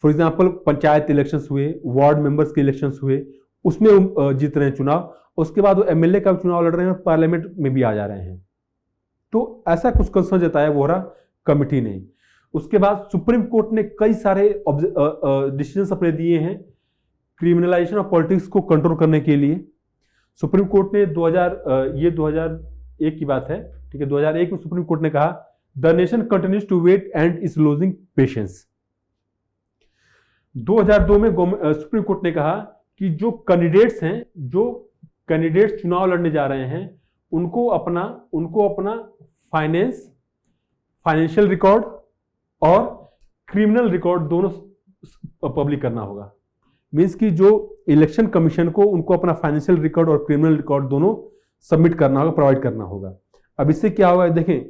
फॉर एग्जांपल पंचायत इलेक्शंस हुए, वार्ड मेंबर्स के इलेक्शंस हुए, उसमें जीत रहे हैं चुनाव, उसके बाद वो एमएलए का चुनाव लड़ रहे हैं और पार्लियामेंट में भी आ जा रहे हैं। तो ऐसा कुछ कंसर्न जताया वोहरा कमिटी ने। उसके बाद सुप्रीम कोर्ट ने कई सारे डिसीजंस अपने दिए हैं क्रिमिनलाइजेशन ऑफ पॉलिटिक्स को कंट्रोल करने के लिए। सुप्रीम कोर्ट ने 2001 की बात है, ठीक है, 2001 में सुप्रीम कोर्ट ने कहा the nation continues to wait and is losing patience. 2002 में सुप्रीम कोर्ट ने कहा कि जो कैंडिडेट्स चुनाव लड़ने जा रहे हैं उनको अपना फाइनेंशियल रिकॉर्ड और क्रिमिनल रिकॉर्ड दोनों पब्लिक करना होगा। मींस कि जो इलेक्शन कमीशन को उनको अपना फाइनेंशियल रिकॉर्ड और क्रिमिनल रिकॉर्ड दोनों सबमिट करना होगा, प्रोवाइड करना होगा। अब इससे क्या होगा, देखें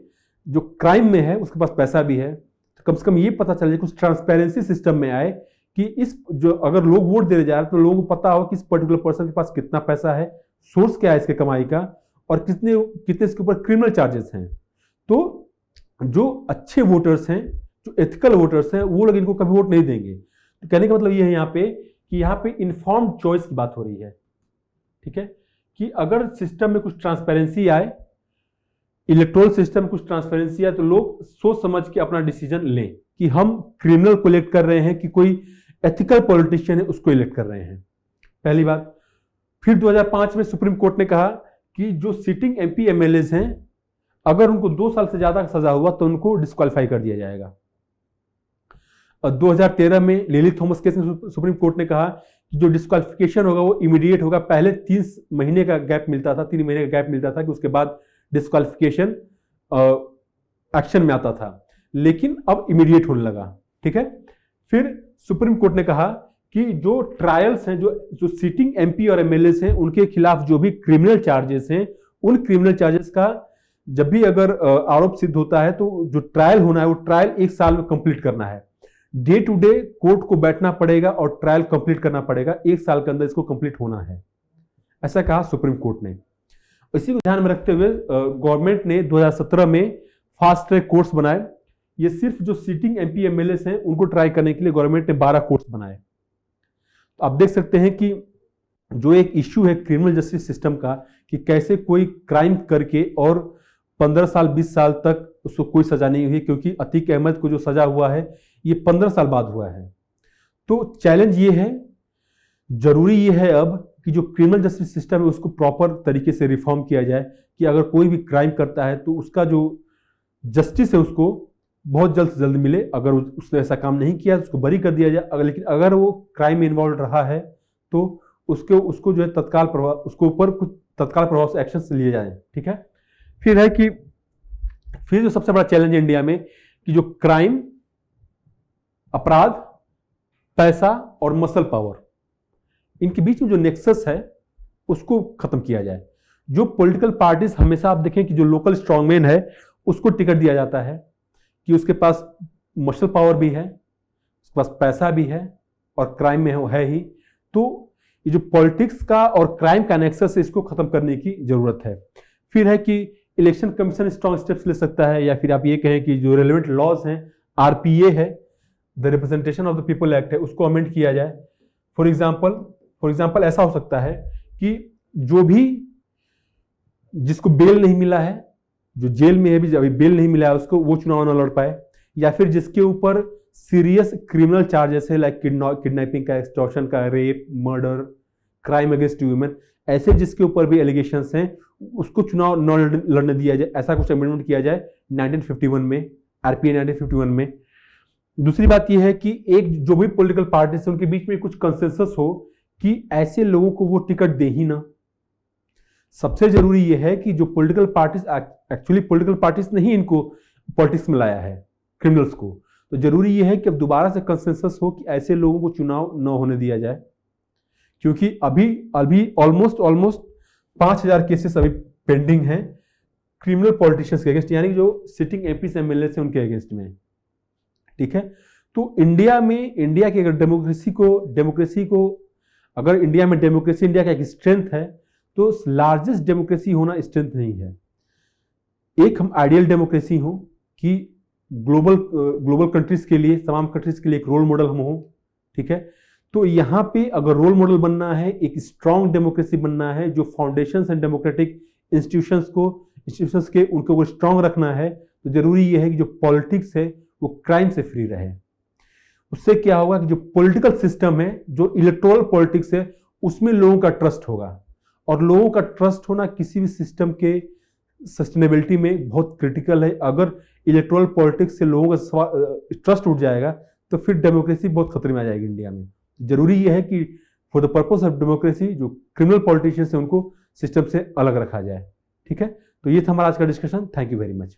जो क्राइम में है उसके पास पैसा भी है, तो कम से कम ये पता चल जाए, कुछ ट्रांसपेरेंसी सिस्टम में आए कि इस जो अगर लोग वोट देने जा रहे हैं तो लोगों को पता हो कि इस पर्टिकुलर पर्सन के पास कितना पैसा है, सोर्स क्या है इसके कमाई का, और कितने इसके ऊपर क्रिमिनल चार्जेस हैं। तो जो अच्छे वोटर्स हैं, जो एथिकल वोटर्स हैं, वो लोग इनको कभी वोट नहीं देंगे। तो कहने का मतलब ये है यहाँ पे कि यहाँ पे इन्फॉर्म्ड चॉइस की बात हो रही है, ठीक है, कि अगर सिस्टम में कुछ ट्रांसपेरेंसी आए, इलेक्टोरल सिस्टम में कुछ ट्रांसपेरेंसी आए, तो लोग सोच समझ के अपना डिसीजन लें कि हम क्रिमिनल को इलेक्ट कर रहे हैं कि कोई एथिकल पॉलिटिशियन है उसको इलेक्ट कर रहे हैं, पहली बात। फिर 2005 में सुप्रीम कोर्ट ने कहा कि जो सिटिंग एमपी एमएलएज हैं, अगर उनको 2 साल से ज्यादा सजा हुआ तो उनको डिस्क्वालीफाई कर दिया जाएगा। और 2013 में लिली थॉमस केस में सुप्रीम कोर्ट ने कहा कि जो डिस्क्वालिफिकेशन होगा वो इमीडिएट होगा। पहले 3 महीने का गैप मिलता था, 3 महीने का गैप मिलता था कि उसके बाद डिस्क्वालिफिकेशन एक्शन में आता था, लेकिन अब इमीडिएट होने लगा, ठीक है। फिर सुप्रीम कोर्ट ने कहा कि जो ट्रायल्स हैं, जो सिटिंग एमपी और एमएलए हैं, उनके खिलाफ जो भी क्रिमिनल चार्जेस हैं, उन क्रिमिनल चार्जेस का जब भी अगर आरोप सिद्ध होता है तो जो ट्रायल होना है वो ट्रायल 1 साल में कंप्लीट करना है। डे टू डे कोर्ट को बैठना पड़ेगा और ट्रायल कंप्लीट करना पड़ेगा, 1 साल के अंदर इसको कंप्लीट होना है, ऐसा कहा सुप्रीम कोर्ट ने। इसी को ध्यान में रखते हुए गवर्नमेंट ने 2017 में फास्ट ट्रैक कोर्ट्स बनाए। ये सिर्फ जो सिटिंग एमपी एमएलए हैं उनको ट्राई करने के लिए गवर्नमेंट ने 12 कोर्ट्स बनाए। तो आप देख सकते हैं कि जो एक इश्यू है क्रिमिनल जस्टिस सिस्टम का, कि कैसे कोई क्राइम करके और 15 साल 20 साल तक उसको कोई सजा नहीं हुई, क्योंकि अतीक अहमद को जो सजा हुआ है ये 15 साल बाद हुआ है। तो चैलेंज ये है, जरूरी ये है अब कि जो क्रिमिनल जस्टिस सिस्टम है उसको प्रॉपर तरीके से रिफॉर्म किया जाए, कि अगर कोई भी क्राइम करता है तो उसका जो जस्टिस है उसको बहुत जल्द से जल्द मिले। अगर उसने ऐसा काम नहीं किया तो उसको बरी कर दिया जाए, लेकिन अगर वो क्राइम में इन्वॉल्व रहा है तो उसको जो है तत्काल प्रभाव, उसके ऊपर कुछ तत्काल प्रभाव से एक्शन लिए जाए, ठीक है। फिर है कि फिर जो सबसे बड़ा चैलेंज है इंडिया में, कि जो क्राइम, अपराध, पैसा और मसल पावर, इनके बीच में जो नेक्सस है उसको खत्म किया जाए। जो पॉलिटिकल पार्टीज, हमेशा आप देखें कि जो लोकल स्ट्रॉन्गमैन है उसको टिकट दिया जाता है कि उसके पास मसल पावर भी है, उसके पास पैसा भी है और क्राइम में है ही। तो ये जो पॉलिटिक्स का और क्राइम का नेक्सस है इसको खत्म करने की जरूरत है। फिर है कि इलेक्शन कमीशन स्ट्रॉन्ग स्टेप्स ले सकता है, या फिर आप ये कहें कि जो रेलेवेंट लॉज हैं, आरपीए है, the representation of the people act है उसको अमेंड किया जाए। फॉर एग्जाम्पल ऐसा हो सकता है कि जो भी जिसको बेल नहीं मिला है, जो जेल में है भी अभी बेल नहीं मिला है उसको, वो चुनाव न लड़ पाए, या फिर जिसके ऊपर सीरियस क्रिमिनल चार्जेस है लाइक किडनैपिंग का, एक्सटॉर्शन का, rape, murder, crime against human, ऐसे जिसके ऊपर भी एलिगेशंस हैं उसको चुनाव न लड़ने दिया जाए। ऐसा कुछ अमेंडमेंट किया जाए 1951 में, आरपीए 1951 में। दूसरी बात यह है कि एक जो भी पॉलिटिकल पार्टीज है उनके बीच में कुछ कंसेंसस हो कि ऐसे लोगों को वो टिकट दे ही ना। सबसे जरूरी यह है कि जो political parties, actually political parties ने ही इनको पॉलिटिक्स में लाया है, क्रिमिनल्स को, तो जरूरी यह है कि अब दोबारा से कंसेंसस हो कि ऐसे लोगों को चुनाव न होने दिया जाए। क्योंकि अभी ऑलमोस्ट 5000 केसेस अभी पेंडिंग हैं क्रिमिनल पॉलिटिशियंस के अगेंस्ट, यानी जो सिटिंग एमपी एमएलए से उनके अगेंस्ट में। ठीक है, तो इंडिया की अगर डेमोक्रेसी को अगर इंडिया में डेमोक्रेसी इंडिया का एक स्ट्रेंथ है, तो लार्जेस्ट डेमोक्रेसी होना स्ट्रेंथ नहीं है। एक हम आइडियल डेमोक्रेसी हो कि ग्लोबल कंट्रीज के लिए, तमाम कंट्रीज के लिए एक रोल मॉडल हम हो। ठीक है, तो यहां पे अगर रोल मॉडल बनना है, एक स्ट्रांग डेमोक्रेसी बनना है, जो फाउंडेशंस एंड डेमोक्रेटिक इंस्टीट्यूशंस के उनको स्ट्रांग रखना है, तो जरूरी यह है कि जो पॉलिटिक्स है वो क्राइम से फ्री रहे। उससे क्या होगा कि जो पॉलिटिकल सिस्टम है, जो इलेक्टोरल पॉलिटिक्स है, उसमें लोगों का ट्रस्ट होगा, और लोगों का ट्रस्ट होना किसी भी सिस्टम के सस्टेनेबिलिटी में बहुत क्रिटिकल है। अगर इलेक्टोरल पॉलिटिक्स से लोगों का ट्रस्ट उठ जाएगा तो फिर डेमोक्रेसी बहुत खतरे में आ जाएगी इंडिया में। जरूरी यह है कि for the purpose of democracy जो क्रिमिनल पॉलिटिशियंस है उनको सिस्टम से अलग रखा जाए। ठीक है, तो ये था हमारा आज का discussion. Thank you very much.